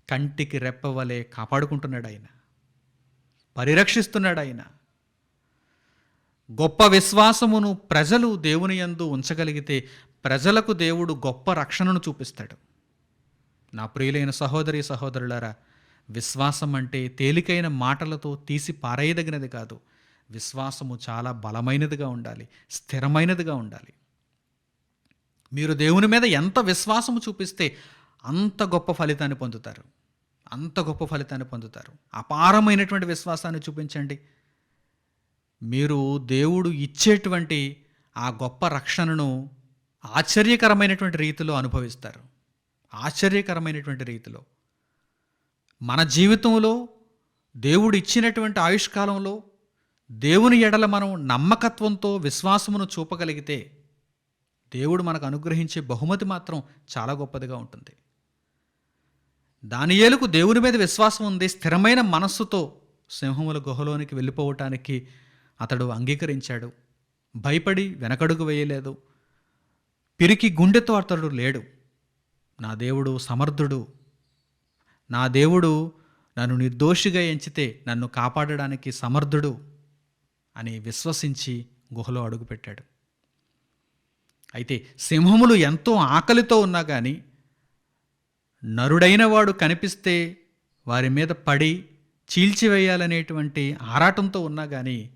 Speaker 1: కంటికి రెప్పవలే కాపాడుకుంటున్నాడు ఆయన, పరిరక్షిస్తున్నాడు ఆయన. గొప్ప విశ్వాసమును ప్రజలు దేవుని యందు ఉంచగలిగితే ప్రజలకు దేవుడు గొప్ప రక్షణను చూపిస్తాడు. నా ప్రియులైన సహోదరి సహోదరులారా, విశ్వాసం అంటే తేలికైన మాటలతో తీసి పారేయదగినది కాదు. విశ్వాసము చాలా బలమైనదిగా ఉండాలి, స్థిరమైనదిగా ఉండాలి. మీరు దేవుని మీద ఎంత విశ్వాసము చూపిస్తే అంత గొప్ప ఫలితాన్ని పొందుతారు, అంత గొప్ప ఫలితాన్ని పొందుతారు. అపారమైనటువంటి విశ్వాసాన్ని చూపించండి. మీరు దేవుడు ఇచ్చేటువంటి ఆ గొప్ప రక్షణను ఆశ్చర్యకరమైనటువంటి రీతిలో అనుభవిస్తారు. ఆశ్చర్యకరమైనటువంటి రీతిలో మన జీవితంలో దేవుడు ఇచ్చినటువంటి ఆయుష్కాలంలో దేవుని ఎడల మనం నమ్మకత్వంతో విశ్వాసమును చూపగలిగితే దేవుడు మనకు అనుగ్రహించే బహుమతి మాత్రం చాలా గొప్పదిగా ఉంటుంది. దానియేలుకు దేవుని మీద విశ్వాసం ఉంది. స్థిరమైన మనస్సుతో సింహముల గుహలోనికి వెళ్ళిపోవటానికి అతడు అంగీకరించాడు. భయపడి వెనకడుగు వేయలేదు. పిరికి గుండెతో అతడు లేడు. నా దేవుడు సమర్థుడు, నా దేవుడు నన్ను నిర్దోషిగా ఎంచితే నన్ను కాపాడడానికి సమర్థుడు అని విశ్వసించి గుహలో అడుగుపెట్టాడు. అయితే సింహములు ఎంతో ఆకలితో ఉన్నా కానీ, నరుడైన వాడు కనిపిస్తే వారి మీద పడి చీల్చివేయాలనేటువంటి ఆరాటంతో ఉన్నా కానీ,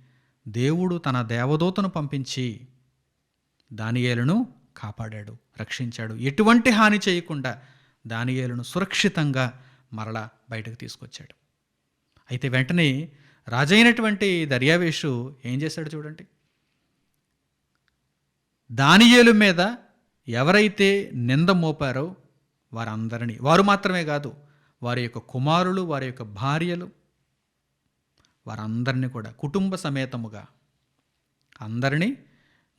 Speaker 1: దేవుడు తన దేవదూతను పంపించి దానియేలును కాపాడాడు, రక్షించాడు. ఎటువంటి హాని చేయకుండా దానియేలును సురక్షితంగా మరలా బయటకు తీసుకొచ్చాడు. అయితే వెంటనే రాజైనటువంటి దర్యావేషు ఏం చేశాడు చూడండి. దానియేలు మీద ఎవరైతే నింద మోపారో వారందరినీ, వారు మాత్రమే కాదు, వారి యొక్క కుమారులు, వారి యొక్క భార్యలు, వారందరినీ కూడా కుటుంబ సమేతముగా అందరినీ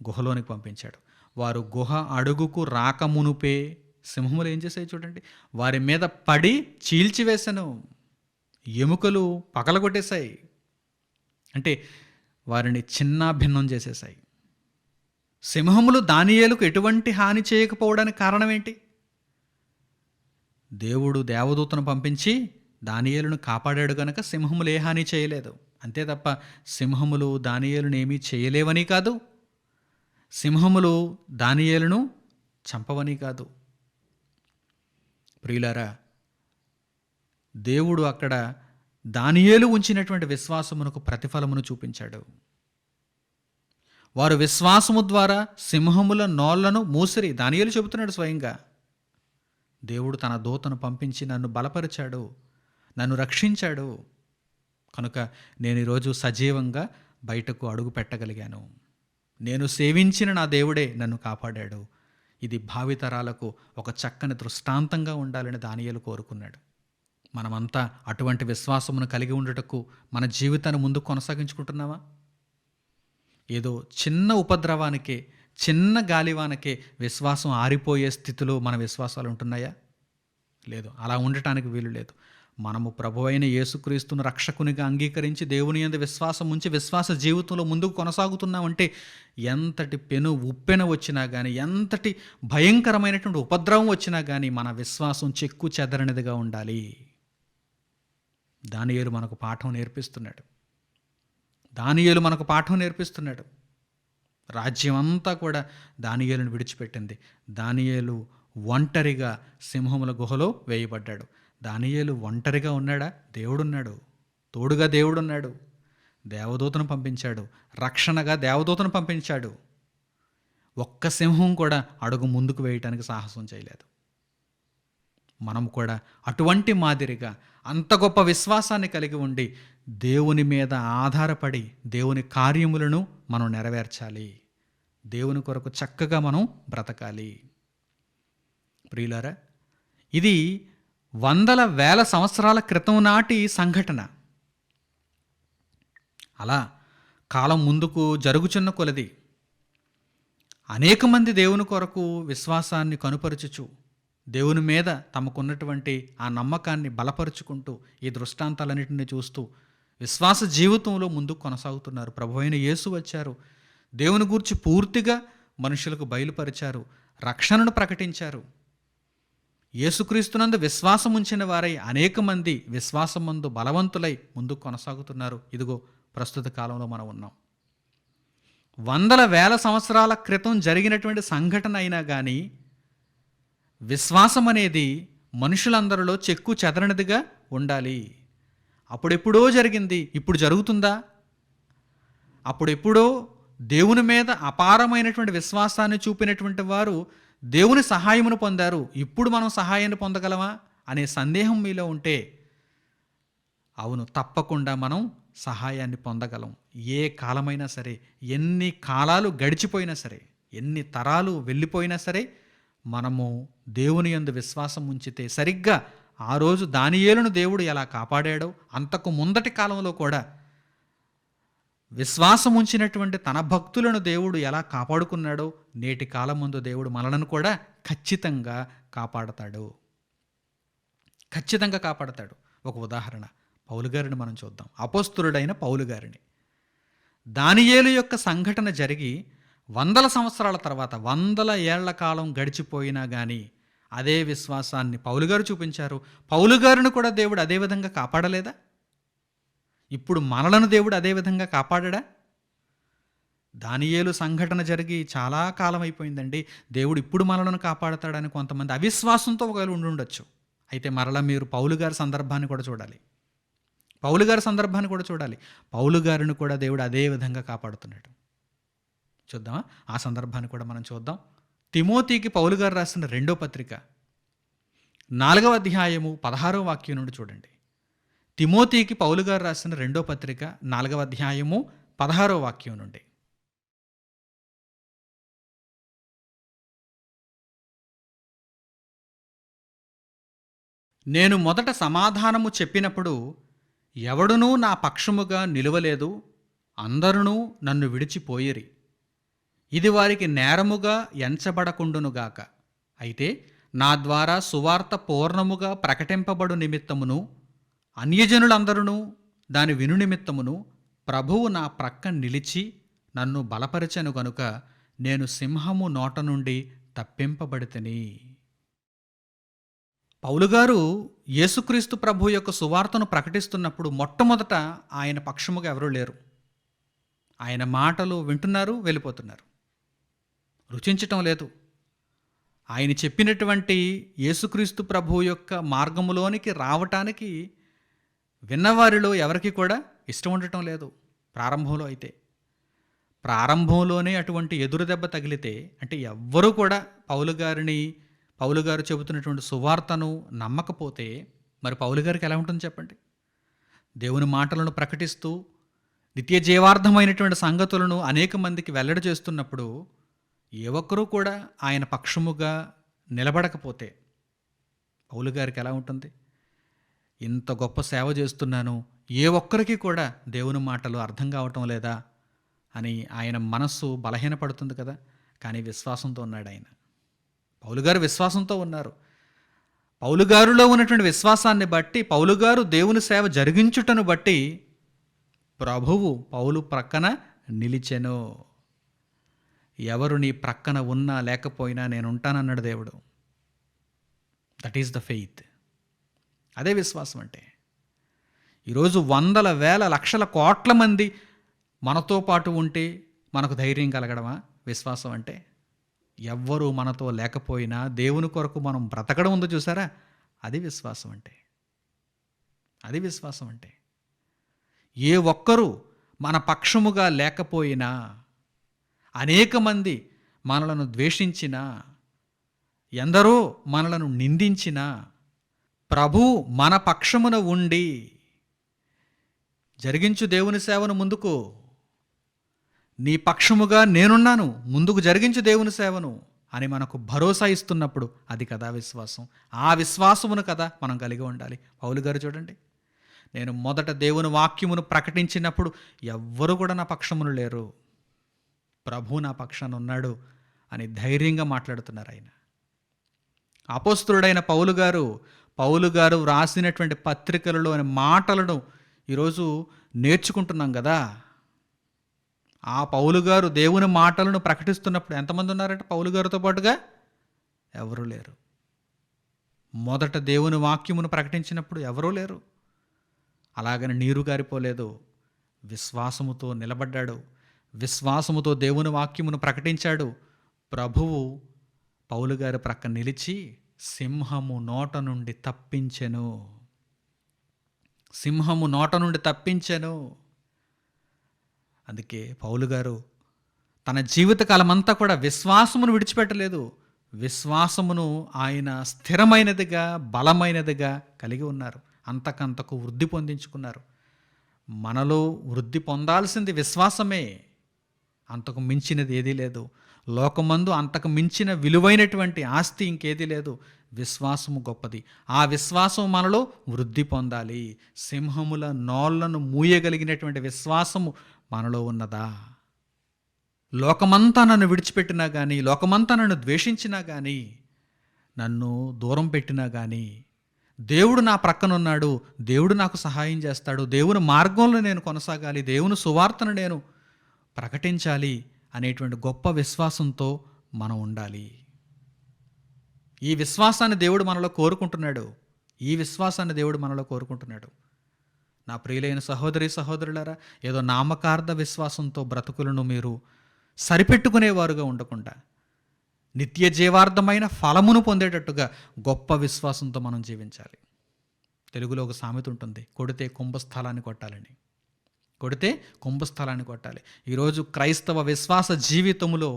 Speaker 1: గుహలోనికి పంపించాడు. వారు గుహ అడుగుకు రాకమునుపే సింహములు ఏం చేశాయి చూడండి. వారి మీద పడి చీల్చివేశాను, ఎముకలు పగలగొట్టేశాయి. అంటే వారిని చిన్నాభిన్నం చేసేశాయి. సింహములు దానియేలుకు ఎటువంటి హాని చేయకపోవడానికి కారణం ఏంటి? దేవుడు దేవదూతను పంపించి దానియేలును కాపాడాడు గనక సింహములు ఏ హాని చేయలేదు. అంతే తప్ప సింహములు దానియేలును ఏమీ చేయలేవని కాదు, సింహములు దానియేలును చంపవని కాదు. ప్రియులారా, దేవుడు అక్కడ దానియేలు ఉంచినటువంటి విశ్వాసమునకు ప్రతిఫలమును చూపించాడు. వారు విశ్వాసము ద్వారా సింహముల నోళ్లను మూసిరి. దానియేలు చెబుతున్నాడు స్వయంగా, దేవుడు తన దూతను పంపించి నన్ను బలపరిచాడు, నన్ను రక్షించాడు, కనుక నేను ఈరోజు సజీవంగా బయటకు అడుగు పెట్టగలిగాను. నేను సేవించిన నా దేవుడే నన్ను కాపాడాడు. ఇది భావితరాలకు ఒక చక్కని దృష్టాంతంగా ఉండాలని దానియేలు కోరుకున్నాడు. మనమంతా అటువంటి విశ్వాసమును కలిగి ఉండుటకు మన జీవితాన్ని ముందు కొనసాగించుకుంటున్నామా? ఏదో చిన్న ఉపద్రవానికే, చిన్న గాలివానకే విశ్వాసం ఆరిపోయే స్థితిలో మన విశ్వాసాలు ఉంటున్నాయా? లేదు, అలా ఉండటానికి వీలు లేదు. మనము ప్రభువైన యేసుక్రీస్తును రక్షకునిగా అంగీకరించి దేవుని యందు విశ్వాసం ఉంచి విశ్వాస జీవితంలో ముందుకు కొనసాగుతున్నామంటే ఎంతటి ఉప్పెన వచ్చినా కానీ, ఎంతటి భయంకరమైనటువంటి ఉపద్రవం వచ్చినా కానీ మన విశ్వాసం చెక్కు చెదరనిదిగా ఉండాలి. దానియేలు మనకు పాఠం నేర్పిస్తున్నాడు. రాజ్యం అంతా కూడా దానియేలును విడిచిపెట్టింది. దానియేలు ఒంటరిగా సింహముల గుహలో వేయబడ్డాడు. దానియేలు ఒంటరిగా ఉన్నాడా? దేవుడున్నాడు, తోడుగా దేవుడున్నాడు. దేవదూతను పంపించాడు, రక్షణగా దేవదూతను పంపించాడు. ఒక్క సింహం కూడా అడుగు ముందుకు వేయటానికి సాహసం చేయలేదు. మనం కూడా అటువంటి మాదిరిగా అంత గొప్ప విశ్వాసాన్ని కలిగి ఉండి దేవుని మీద ఆధారపడి దేవుని కార్యములను మనం నెరవేర్చాలి. దేవుని కొరకు చక్కగా మనం బ్రతకాలి. ప్రియులారా, ఇది వందల వేల సంవత్సరాల క్రితం నాటి సంఘటన. అలా కాలం ముందుకు జరుగుచున్న కొలది అనేక మంది దేవుని కొరకు విశ్వాసాన్ని కనుపరుచుచు దేవుని మీద తమకున్నటువంటి ఆ నమ్మకాన్ని బలపరుచుకుంటూ ఈ దృష్టాంతాలన్నింటినీ చూస్తూ విశ్వాస జీవితంలో ముందుకు కొనసాగుతున్నారు. ప్రభువైన యేసు వచ్చారు, దేవుని గూర్చి పూర్తిగా మనుషులకు బయలుపరిచారు, రక్షణను ప్రకటించారు. యేసుక్రీస్తునందు విశ్వాసం ఉంచిన వారై అనేక మంది విశ్వాసమందు బలవంతులై ముందుకు కొనసాగుతున్నారు. ఇదిగో ప్రస్తుత కాలంలో మనం ఉన్నాం. వందల వేల సంవత్సరాల క్రితం జరిగినటువంటి సంఘటన అయినా కానీ విశ్వాసం అనేది మనుషులందరిలో చెక్కు చెదరనిదిగా ఉండాలి. అప్పుడెప్పుడో జరిగింది, ఇప్పుడు జరుగుతుందా? అప్పుడెప్పుడో దేవుని మీద అపారమైనటువంటి విశ్వాసాన్ని చూపినటువంటి వారు దేవుని సహాయమును పొందారు, ఇప్పుడు మనం సహాయాన్ని పొందగలమా అనే సందేహం మీలో ఉంటే, అవును, తప్పకుండా మనం సహాయాన్ని పొందగలం. ఏ కాలమైనా సరే, ఎన్ని కాలాలు గడిచిపోయినా సరే, ఎన్ని తరాలు వెళ్ళిపోయినా సరే, మనము దేవుని యందు విశ్వాసం ఉంచితే సరిగ్గా ఆ రోజు దానియేలును దేవుడు ఎలా కాపాడాడో అంతకు ముందటి కాలంలో కూడా విశ్వాసం ఉంచినటువంటి తన భక్తులను దేవుడు ఎలా కాపాడుకున్నాడో నేటి కాలం ముందు దేవుడు మనలను కూడా ఖచ్చితంగా కాపాడతాడు. ఒక ఉదాహరణ పౌలు గారిని మనం చూద్దాం. అపోస్తులుడైన పౌలు గారిని. దానియేలు యొక్క సంఘటన జరిగి వందల సంవత్సరాల తర్వాత, వందల ఏళ్ల కాలం గడిచిపోయినా కానీ అదే విశ్వాసాన్ని పౌలు గారు చూపించారు. పౌలు గారిని కూడా దేవుడు అదే విధంగా కాపాడలేదా? ఇప్పుడు మనలను దేవుడు అదే విధంగా కాపాడా? దానియేలు సంఘటన జరిగి చాలా కాలం అయిపోయిందండి, దేవుడు ఇప్పుడు మనలను కాపాడతాడని కొంతమంది అవిశ్వాసంతో ఒకవేళ ఉండొచ్చు. అయితే మరలా మీరు పౌలు గారి సందర్భాన్ని కూడా చూడాలి. పౌలు గారిని కూడా దేవుడు అదే విధంగా కాపాడుతున్నాడు. చూద్దామా? ఆ సందర్భాన్ని కూడా మనం చూద్దాం. తిమోతికి పౌలు గారు రాసిన 2వ పత్రిక 4వ అధ్యాయము 16వ వాక్యం నుండి చూడండి. తిమోతికి పౌలు గారు రాసిన 2వ పత్రిక 4వ అధ్యాయము 16వ వాక్యం నుండి. నేను మొదట సమాధానము చెప్పినప్పుడు ఎవడునూ నా పక్షముగా నిలువలేదు, అందరునూ నన్ను విడిచిపోయిరి. ఇది వారికి నేరముగా ఎంచబడకుండునుగాక. అయితే నా ద్వారా సువార్త పూర్ణముగా ప్రకటింపబడు నిమిత్తమును అన్యజనులందరూ దాని విను నిమిత్తమును ప్రభువు నా ప్రక్క నిలిచి నన్ను బలపరచెను గనుక నేను సింహము నోట నుండి తప్పింపబడితిని. పౌలు గారు యేసుక్రీస్తు ప్రభు యొక్క సువార్తను ప్రకటిస్తున్నప్పుడు మొట్టమొదట ఆయన పక్షముగా ఎవరూ లేరు. ఆయన మాటలు వింటున్నారు, వెళ్ళిపోతున్నారు, రుచించటం లేదు. ఆయన చెప్పినటువంటి యేసుక్రీస్తు ప్రభు యొక్క మార్గములోనికి రావటానికి విన్నవారిలో ఎవరికి కూడా ఇష్టం ఉండటం లేదు. ప్రారంభంలోనే అటువంటి ఎదురు దెబ్బ తగిలితే, అంటే ఎవ్వరూ కూడా పౌలు గారు చెబుతున్నటువంటి సువార్తను నమ్మకపోతే మరి పౌలు గారికి ఎలా ఉంటుంది చెప్పండి? దేవుని మాటలను ప్రకటిస్తూ నిత్య జీవార్థమైనటువంటి సంగతులను అనేక మందికి వెల్లడి చేస్తున్నప్పుడు ఏ ఒక్కరూ కూడా ఆయన పక్షముగా నిలబడకపోతే పౌలు గారికి ఎలా ఉంటుంది? ఇంత గొప్ప సేవ చేస్తున్నాను, ఏ ఒక్కరికి కూడా దేవుని మాటలు అర్థం కావటం లేదా అని ఆయన మనస్సు బలహీనపడుతుంది కదా. కానీ విశ్వాసంతో ఉన్నాడు ఆయన. పౌలు గారు విశ్వాసంతో ఉన్నారు. పౌలు గారిలో ఉన్నటువంటి విశ్వాసాన్ని బట్టి, పౌలు గారు దేవుని సేవ జరిగించుటను బట్టి ప్రభువు పౌలు ప్రక్కన నిలిచెను. ఎవరు నీ ప్రక్కన ఉన్నా లేకపోయినా నేను ఉంటానన్నాడు దేవుడు. That is the faith. అదే విశ్వాసం అంటే. ఈరోజు వందల వేల లక్షల కోట్ల మంది మనతో పాటు ఉంటే మనకు ధైర్యం కలగడమా విశ్వాసం అంటే? ఎవ్వరూ మనతో లేకపోయినా దేవుని కొరకు మనం బ్రతకడం ఉందో చూసారా, అది విశ్వాసం అంటే. అది విశ్వాసం అంటే. ఏ ఒక్కరూ మన పక్షముగా లేకపోయినా, అనేక మంది మనలను ద్వేషించినా, ఎందరో మనలను నిందించినా, ప్రభు మన పక్షమున ఉండి జరిగించు దేవుని సేవను ముందుకు, నీ పక్షముగా నేనున్నాను, ముందుకు జరిగించు దేవుని సేవను అని మనకు భరోసా ఇస్తున్నప్పుడు అది కదా విశ్వాసం. ఆ విశ్వాసమును కదా మనం కలిగి ఉండాలి. పౌలు గారు చూడండి, నేను మొదట దేవుని వాక్యమును ప్రకటించినప్పుడు ఎవ్వరు కూడా నా పక్షమును లేరు, ప్రభు నా పక్షాన ఉన్నాడు అని ధైర్యంగా మాట్లాడుతున్నారు ఆయన. అపోస్తలుడైన పౌలు గారు వ్రాసినటువంటి పత్రికలలోని మాటలను ఈరోజు నేర్చుకుంటున్నాం కదా. ఆ పౌలు గారు దేవుని మాటలను ప్రకటిస్తున్నప్పుడు ఎంతమంది ఉన్నారంటే పౌలు గారితో పాటుగా ఎవరూ లేరు. మొదట దేవుని వాక్యమును ప్రకటించినప్పుడు ఎవరూ లేరు. అలాగని నీరు గారిపోలేదు, విశ్వాసముతో నిలబడ్డాడు, విశ్వాసముతో దేవుని వాక్యమును ప్రకటించాడు. ప్రభువు పౌలు గారి ప్రక్క నిలిచి సింహము నోట నుండి తప్పించెను. సింహము నోట నుండి తప్పించెను. అందుకే పౌలు గారు తన జీవితకాలమంతా కూడా విశ్వాసమును విడిచిపెట్టలేదు. విశ్వాసమును ఆయన స్థిరమైనదిగా, బలమైనదిగా కలిగి ఉన్నారు. అంతకంతకు వృద్ధి పొందించుకున్నారు. మనలో వృద్ధి పొందాల్సింది విశ్వాసమే, అంతకు మించినది ఏదీ లేదు. లోకమందు అంతకు మించిన విలువైనటువంటి ఆస్తి ఇంకేదీ లేదు. విశ్వాసము గొప్పది. ఆ విశ్వాసం మనలో వృద్ధి పొందాలి. సింహముల నోళ్లను మూయగలిగినటువంటి విశ్వాసము మనలో ఉన్నదా? లోకమంతా నన్ను విడిచిపెట్టినా కానీ, లోకమంతా నన్ను ద్వేషించినా కానీ, నన్ను దూరం పెట్టినా కానీ, దేవుడు నా ప్రక్కనున్నాడు, దేవుడు నాకు సహాయం చేస్తాడు, దేవుని మార్గంలో నేను కొనసాగాలి, దేవుని సువార్తను నేను ప్రకటించాలి అనేటువంటి గొప్ప విశ్వాసంతో మనం ఉండాలి. ఈ విశ్వాసాన్ని దేవుడు మనలో కోరుకుంటున్నాడు. ఈ విశ్వాసాన్ని దేవుడు మనలో కోరుకుంటున్నాడు. నా ప్రియులైన సహోదరి సహోదరులారా, ఏదో నామకార్థ విశ్వాసంతో బ్రతుకులను మీరు సరిపెట్టుకునేవారుగా ఉండకుండా నిత్య జీవార్థమైన ఫలమును పొందేటట్టుగా గొప్ప విశ్వాసంతో మనం జీవించాలి. తెలుగులో ఒక సామెత ఉంటుంది, కొడితే కుంభస్థలాన్ని కొట్టాలని. కొడితే కుంభస్థలాన్ని కొట్టాలి. ఈరోజు క్రైస్తవ విశ్వాస జీవితంలో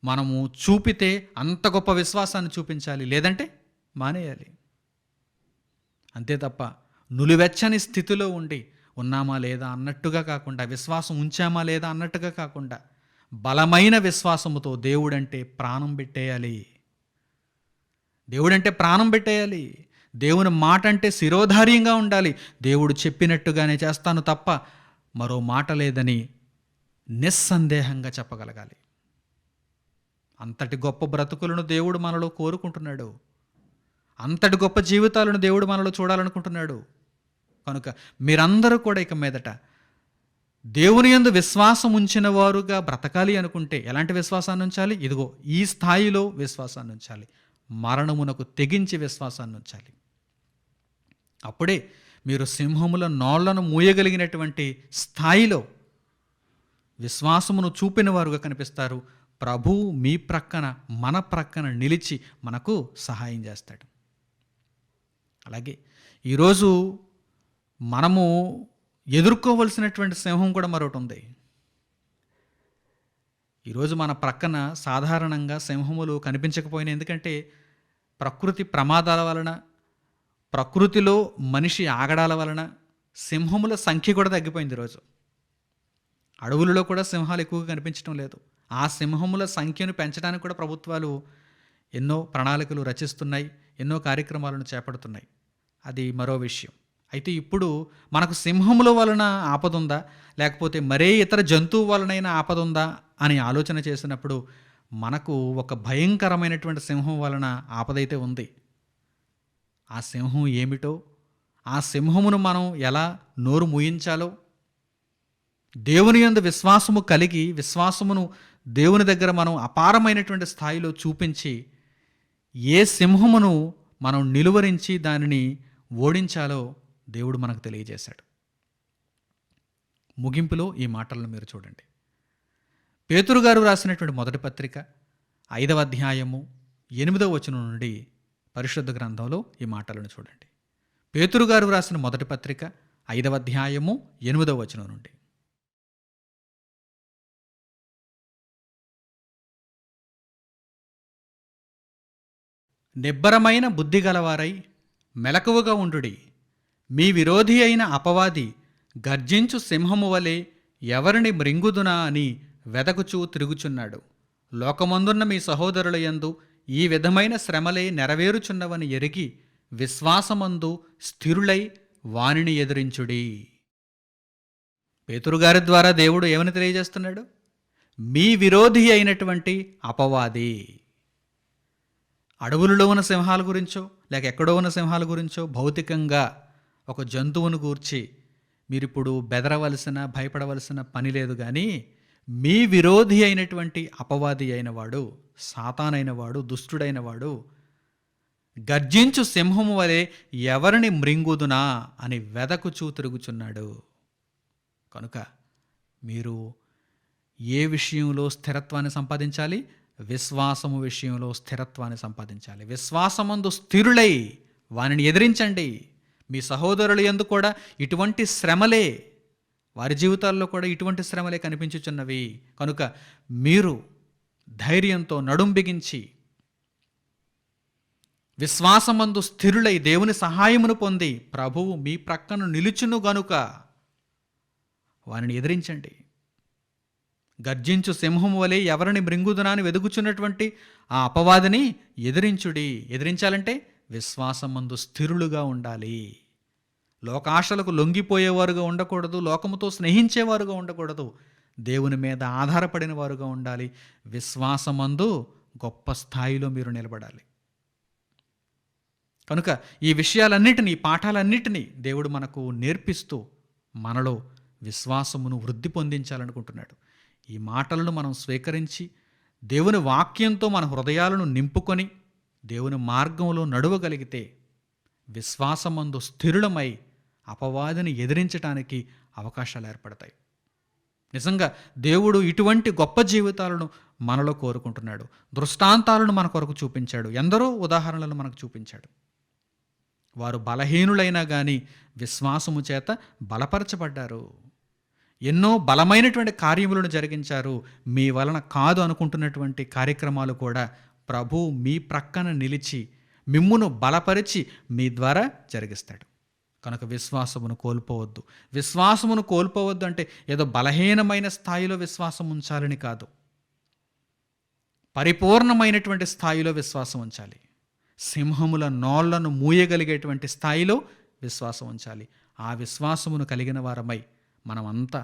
Speaker 1: మనము చూపితే అంత గొప్ప విశ్వాసాన్ని చూపించాలి, లేదంటే మానేయాలి. అంతే తప్ప నులివెచ్చని స్థితిలో ఉండి ఉన్నామా లేదా అన్నట్టుగా కాకుండా, విశ్వాసం ఉంచామా లేదా అన్నట్టుగా కాకుండా, బలమైన విశ్వాసముతో దేవుడంటే ప్రాణం పెట్టేయాలి. దేవుడంటే ప్రాణం పెట్టేయాలి. దేవుని మాట అంటే శిరోధార్యంగా ఉండాలి. దేవుడు చెప్పినట్టుగానే చేస్తాను తప్ప మరో మాట లేదని నిస్సందేహంగా చెప్పగలగాలి. అంతటి గొప్ప బ్రతుకులను దేవుడు మనలో కోరుకుంటున్నాడు. అంతటి గొప్ప జీవితాలను దేవుడు మనలో చూడాలనుకుంటున్నాడు. కనుక మీరందరూ కూడా ఇక మీదట దేవుని యందు విశ్వాసం ఉంచిన వారుగా బ్రతకాలి అనుకుంటే ఎలాంటి విశ్వాసాన్ని ఉంచాలి? ఇదిగో ఈ స్థాయిలో విశ్వాసాన్ని ఉంచాలి. మరణమునకు తెగించి విశ్వాసాన్ని ఉంచాలి. అప్పుడే మీరు సింహముల నోళ్లను మూయగలిగినటువంటి స్థాయిలో విశ్వాసమును చూపిన వారుగా కనిపిస్తారు. ప్రభువు మీ ప్రక్కన, మన ప్రక్కన నిలిచి మనకు సహాయం చేస్తాడు. అలాగే ఈరోజు మనము ఎదుర్కోవలసినటువంటి సింహం కూడా మరొకటి ఉంది. ఈరోజు మన ప్రక్కన సాధారణంగా సింహములు కనిపించకపోయినా, ఎందుకంటే ప్రకృతి ప్రమాదాల వలన, ప్రకృతిలో మనిషి ఆగడాల వలన సింహముల సంఖ్య కూడా తగ్గిపోయింది. ఈరోజు అడవులలో కూడా సింహాలు ఎక్కువగా కనిపించడం లేదు. ఆ సింహముల సంఖ్యను పెంచడానికి కూడా ప్రభుత్వాలు ఎన్నో ప్రణాళికలు రచిస్తున్నాయి, ఎన్నో కార్యక్రమాలను చేపడుతున్నాయి. అది మరో విషయం. అయితే ఇప్పుడు మనకు సింహముల వలన ఆపద ఉందా, లేకపోతే మరే ఇతర జంతువు వలనైనా ఆపద ఉందా అని ఆలోచన చేసినప్పుడు మనకు ఒక భయంకరమైనటువంటి సింహం వలన ఆపదైతే ఉంది. ఆ సింహం ఏమిటో, ఆ సింహమును మనం ఎలా నోరు మూయించాలో, దేవుని యందు విశ్వాసము కలిగి విశ్వాసమును దేవుని దగ్గర మనం అపారమైనటువంటి స్థాయిలో చూపించి ఏ సింహమును మనం నిలువరించి దానిని ఓడించాలో దేవుడు మనకు తెలియజేశాడు. ముగింపులో ఈ మాటలను మీరు చూడండి. పేతురు గారు రాసినటువంటి మొదటి పత్రిక 5వ అధ్యాయము 8వ వచనం నుండి పరిశుద్ధ గ్రంథంలో ఈ మాటలను చూడండి. పేతురు గారు రాసిన మొదటి పత్రిక 5వ అధ్యాయము 8వ వచనం నుండి. నిబ్బరమైన బుద్ధి గలవారై మెలకువగా ఉండుడి. మీ విరోధి అయిన అపవాది గర్జించు సింహము వలె ఎవరిని మృంగుదునా అని వెదకుచూ తిరుగుచున్నాడు. లోకమందున్న మీ సహోదరుల యందు ఈ విధమైన శ్రమలే నెరవేరుచున్నవని ఎరిగి విశ్వాసమందు స్థిరులై వానిని ఎదిరించుడి. పేతురుగారి ద్వారా దేవుడు ఏమని తెలియజేస్తున్నాడు? మీ విరోధి అయినటువంటి అపవాది. అడవులలో ఉన్న సింహాల గురించో లేక ఎక్కడో ఉన్న సింహాల గురించో భౌతికంగా ఒక జంతువును గూర్చి మీరిప్పుడు బెదరవలసిన భయపడవలసిన పని లేదు. కానీ మీ విరోధి అయినటువంటి అపవాది అయినవాడు, సాతానైనవాడు, దుష్టుడైనవాడు గర్జించు సింహము వలె ఎవరిని మృంగుదునా అని వెదకుచూ తిరుగుచున్నాడు. కనుక మీరు ఏ విషయంలో స్థిరత్వాన్ని సంపాదించాలి? విశ్వాసము విషయంలో స్థిరత్వాన్ని సంపాదించాలి. విశ్వాసమందు స్థిరులై వానిని ఎదిరించండి. మీ సహోదరుల యందు కూడా ఇటువంటి శ్రమలే, వారి జీవితాల్లో కూడా ఇటువంటి శ్రమలే కనిపించుచున్నవి. కనుక మీరు ధైర్యంతో నడుం బిగించి విశ్వాసమందు స్థిరులై దేవుని సహాయమును పొంది ప్రభువు మీ ప్రక్కన నిలుచును గనుక వారిని ఎదిరించండి. గర్జించు సింహము వలె ఎవరిని మృంగుదునాని వెదుగుచున్నటువంటి ఆ అపవాదిని ఎదిరించుడి. ఎదిరించాలంటే విశ్వాసమందు స్థిరులుగా ఉండాలి. లోకాశలకు లొంగిపోయేవారుగా ఉండకూడదు. లోకముతో స్నేహించేవారుగా ఉండకూడదు. దేవుని మీద ఆధారపడిన వారుగా ఉండాలి. విశ్వాసమందు గొప్ప స్థాయిలో మీరు నిలబడాలి. కనుక ఈ విషయాలన్నిటినీ, పాఠాలన్నిటినీ దేవుడు మనకు నేర్పిస్తూ మనలో విశ్వాసమును వృద్ధి పొందించాలనుకుంటున్నాడు. ఈ మాటలను మనం స్వీకరించి దేవుని వాక్యంతో మన హృదయాలను నింపుకొని దేవుని మార్గంలో నడవగలిగితే విశ్వాసమందు స్థిరులమై అపవాదిని ఎదిరించడానికి అవకాశాలు ఏర్పడతాయి. నిజంగా దేవుడు ఇటువంటి గొప్ప జీవితాలను మనలో కోరుకుంటున్నాడు. దృష్టాంతాలను మన కొరకు చూపించాడు. ఎందరో ఉదాహరణలను మనకు చూపించాడు. వారు బలహీనులైనా కానీ విశ్వాసము చేత బలపరచబడ్డారు. ఎన్నో బలమైనటువంటి కార్యములను జరిగించారు. మీ వలన కాదు అనుకుంటున్నటువంటి కార్యక్రమాలు కూడా ప్రభు మీ ప్రక్కన నిలిచి మిమ్మును బలపరిచి మీ ద్వారా జరిగిస్తాడు. కనుక విశ్వాసమును కోల్పోవద్దు. విశ్వాసమును కోల్పోవద్దు అంటే ఏదో బలహీనమైన స్థాయిలో విశ్వాసం ఉంచాలని కాదు, పరిపూర్ణమైనటువంటి స్థాయిలో విశ్వాసం ఉంచాలి. సింహముల నోళ్లను మూయగలిగేటువంటి స్థాయిలో విశ్వాసం ఉంచాలి. ఆ విశ్వాసమును కలిగిన వారమై మనమంతా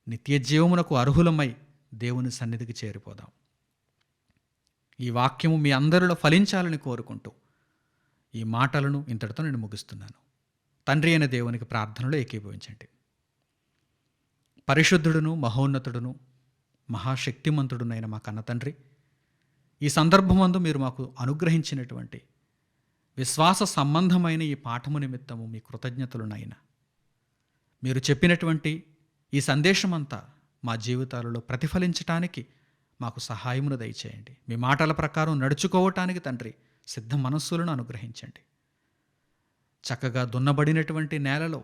Speaker 1: నిత్య జీవమునకు అర్హులమై దేవుని సన్నిధికి చేరిపోదాం. ఈ వాక్యము మీ అందరిలో ఫలించాలని కోరుకుంటూ ఈ మాటలను ఇంతటితో నేను ముగిస్తున్నాను. తండ్రి అయిన దేవునికి ప్రార్థనలో ఏకీభవించండి. పరిశుద్ధుడును మహోన్నతుడును మహాశక్తిమంతుడునైన మా కన్న తండ్రి, ఈ సందర్భమందు మీరు మాకు అనుగ్రహించినటువంటి విశ్వాస సంబంధమైన ఈ పాఠము నిమిత్తము మీ కృతజ్ఞతలునైనా, మీరు చెప్పినటువంటి ఈ సందేశమంతా మా జీవితాలలో ప్రతిఫలించటానికి మాకు సహాయమును దయచేయండి. మీ మాటల ప్రకారం నడుచుకోవటానికి తండ్రి సిద్ధ మనస్సులను అనుగ్రహించండి. చక్కగా దున్నబడినటువంటి నేలలో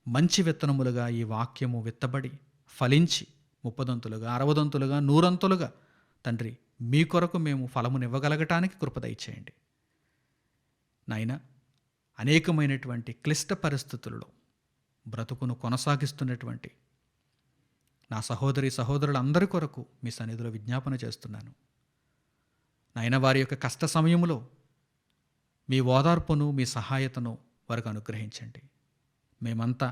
Speaker 1: మంచి విత్తనములుగా ఈ వాక్యము విత్తబడి ఫలించి 30 60 100 తండ్రి మీ కొరకు మేము ఫలమునివ్వగలగటానికి కృప దయచేయండి. నాయన, అనేకమైనటువంటి క్లిష్ట పరిస్థితులలో బ్రతుకును కొనసాగిస్తున్నటువంటి నా సహోదరులందరి కొరకు మీ సన్నిధిలో విజ్ఞాపన చేస్తున్నాను. నాయన, వారి యొక్క కష్ట సమయములో మీ ఓదార్పును, మీ సహాయతను వారికి అనుగ్రహించండి. మేమంతా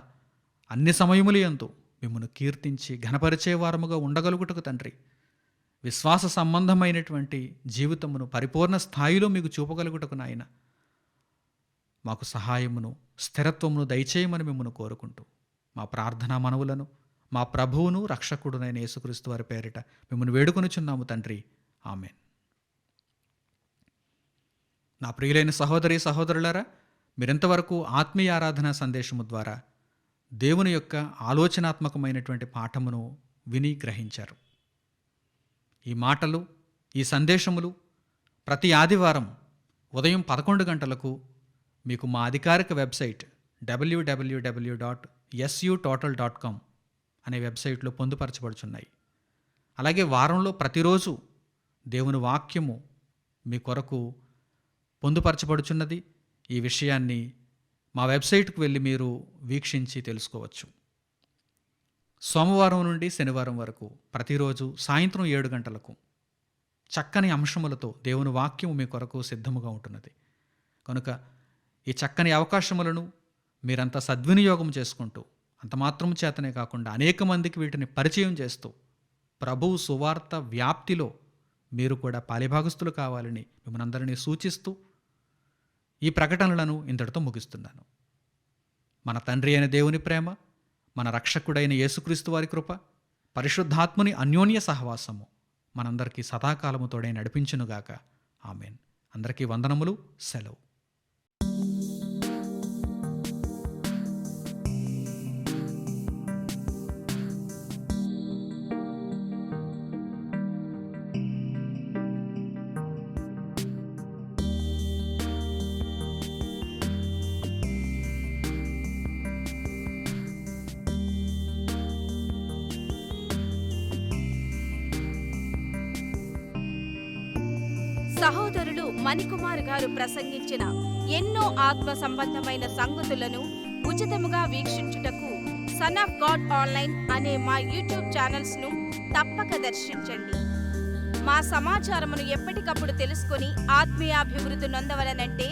Speaker 1: అన్ని సమయములు యందు మిమ్మల్ని కీర్తించి ఘనపరిచే వారముగా ఉండగలుగుటకు తండ్రి, విశ్వాస సంబంధమైనటువంటి జీవితమును పరిపూర్ణ స్థాయిలో మీకు చూపగలుగుటకు నాయన మాకు సహాయమును స్థిరత్వమును దయచేయమని మిమ్మల్ని కోరుకుంటూ మా ప్రార్థనా మనవులను మా ప్రభువును రక్షకుడునైన యేసుక్రీస్తు వారి పేరిట మిమ్మల్ని వేడుకొనుచున్నాము తండ్రి. ఆమేన్. నా ప్రియులైన సహోదరి సహోదరులారా, మీరెంతవరకు ఆత్మీయ ఆరాధన సందేశము ద్వారా దేవుని యొక్క ఆలోచనాత్మకమైనటువంటి పాఠమును విని గ్రహించారు. ఈ మాటలు, ఈ సందేశములు ప్రతి ఆదివారం ఉదయం 11 గంటలకు మీకు మా అధికారిక వెబ్సైట్ www.sutotal.com అనే వెబ్సైట్లో పొందుపరచబడుచున్నాయి. అలాగే వారంలో ప్రతిరోజు దేవుని వాక్యము మీ కొరకు పొందుపరచబడుచున్నది. ఈ విషయాన్ని మా వెబ్సైట్కు వెళ్ళి మీరు వీక్షించి తెలుసుకోవచ్చు. సోమవారం నుండి శనివారం వరకు ప్రతిరోజు సాయంత్రం 7 గంటలకు చక్కని అంశములతో దేవుని వాక్యము మీ కొరకు సిద్ధముగా ఉంటున్నది. కనుక ఈ చక్కని అవకాశములను మీరంతా సద్వినియోగం చేసుకుంటూ, అంత మాత్రం చేతనే కాకుండా అనేక మందికి వీటిని పరిచయం చేస్తూ ప్రభువు సువార్త వ్యాప్తిలో మీరు కూడా పాలిభాగస్తులు కావాలని మిమ్మల్ని అందరినీ సూచిస్తూ ఈ ప్రకటనలను ఇంతటితో ముగిస్తున్నాను. మన తండ్రి అయిన దేవుని ప్రేమ, మన రక్షకుడైన యేసుక్రీస్తు వారి కృప, పరిశుద్ధాత్ముని అన్యోన్య సహవాసము మనందరికీ సదాకాలము తోడై నడిపించునుగాక. ఆమేన్. అందరికీ వందనములు. సెలవు.
Speaker 2: సహోదరులు మణికుమార్ గారు ప్రసంగించిన ఎన్నో ఆత్మ సంబంధమైన సంగతులను ఉచితముగా వీక్షించుటకు సన్ ఆఫ్ గాడ్ ఆన్లైన్ అనే మా యూట్యూబ్ ఛానల్స్ ను తప్పక దర్శించండి. మా సమాచారమును ఎప్పటికప్పుడు తెలుసుకొని ఆత్మీయాభివృద్ధి నొందవలనంటే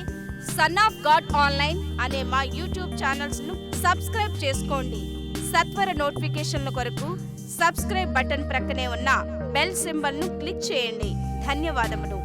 Speaker 2: సన్ ఆఫ్ గాడ్ ఆన్లైన్ అనే మా యూట్యూబ్ ఛానల్స్ ను సబ్స్క్రైబ్ చేసుకోండి. సత్వర నోటిఫికేషన్ల కొరకు సబ్స్క్రైబ్ బటన్ ప్రక్కనే ఉన్న బెల్ సింబల్ ను క్లిక్ చేయండి. ధన్యవాదములు.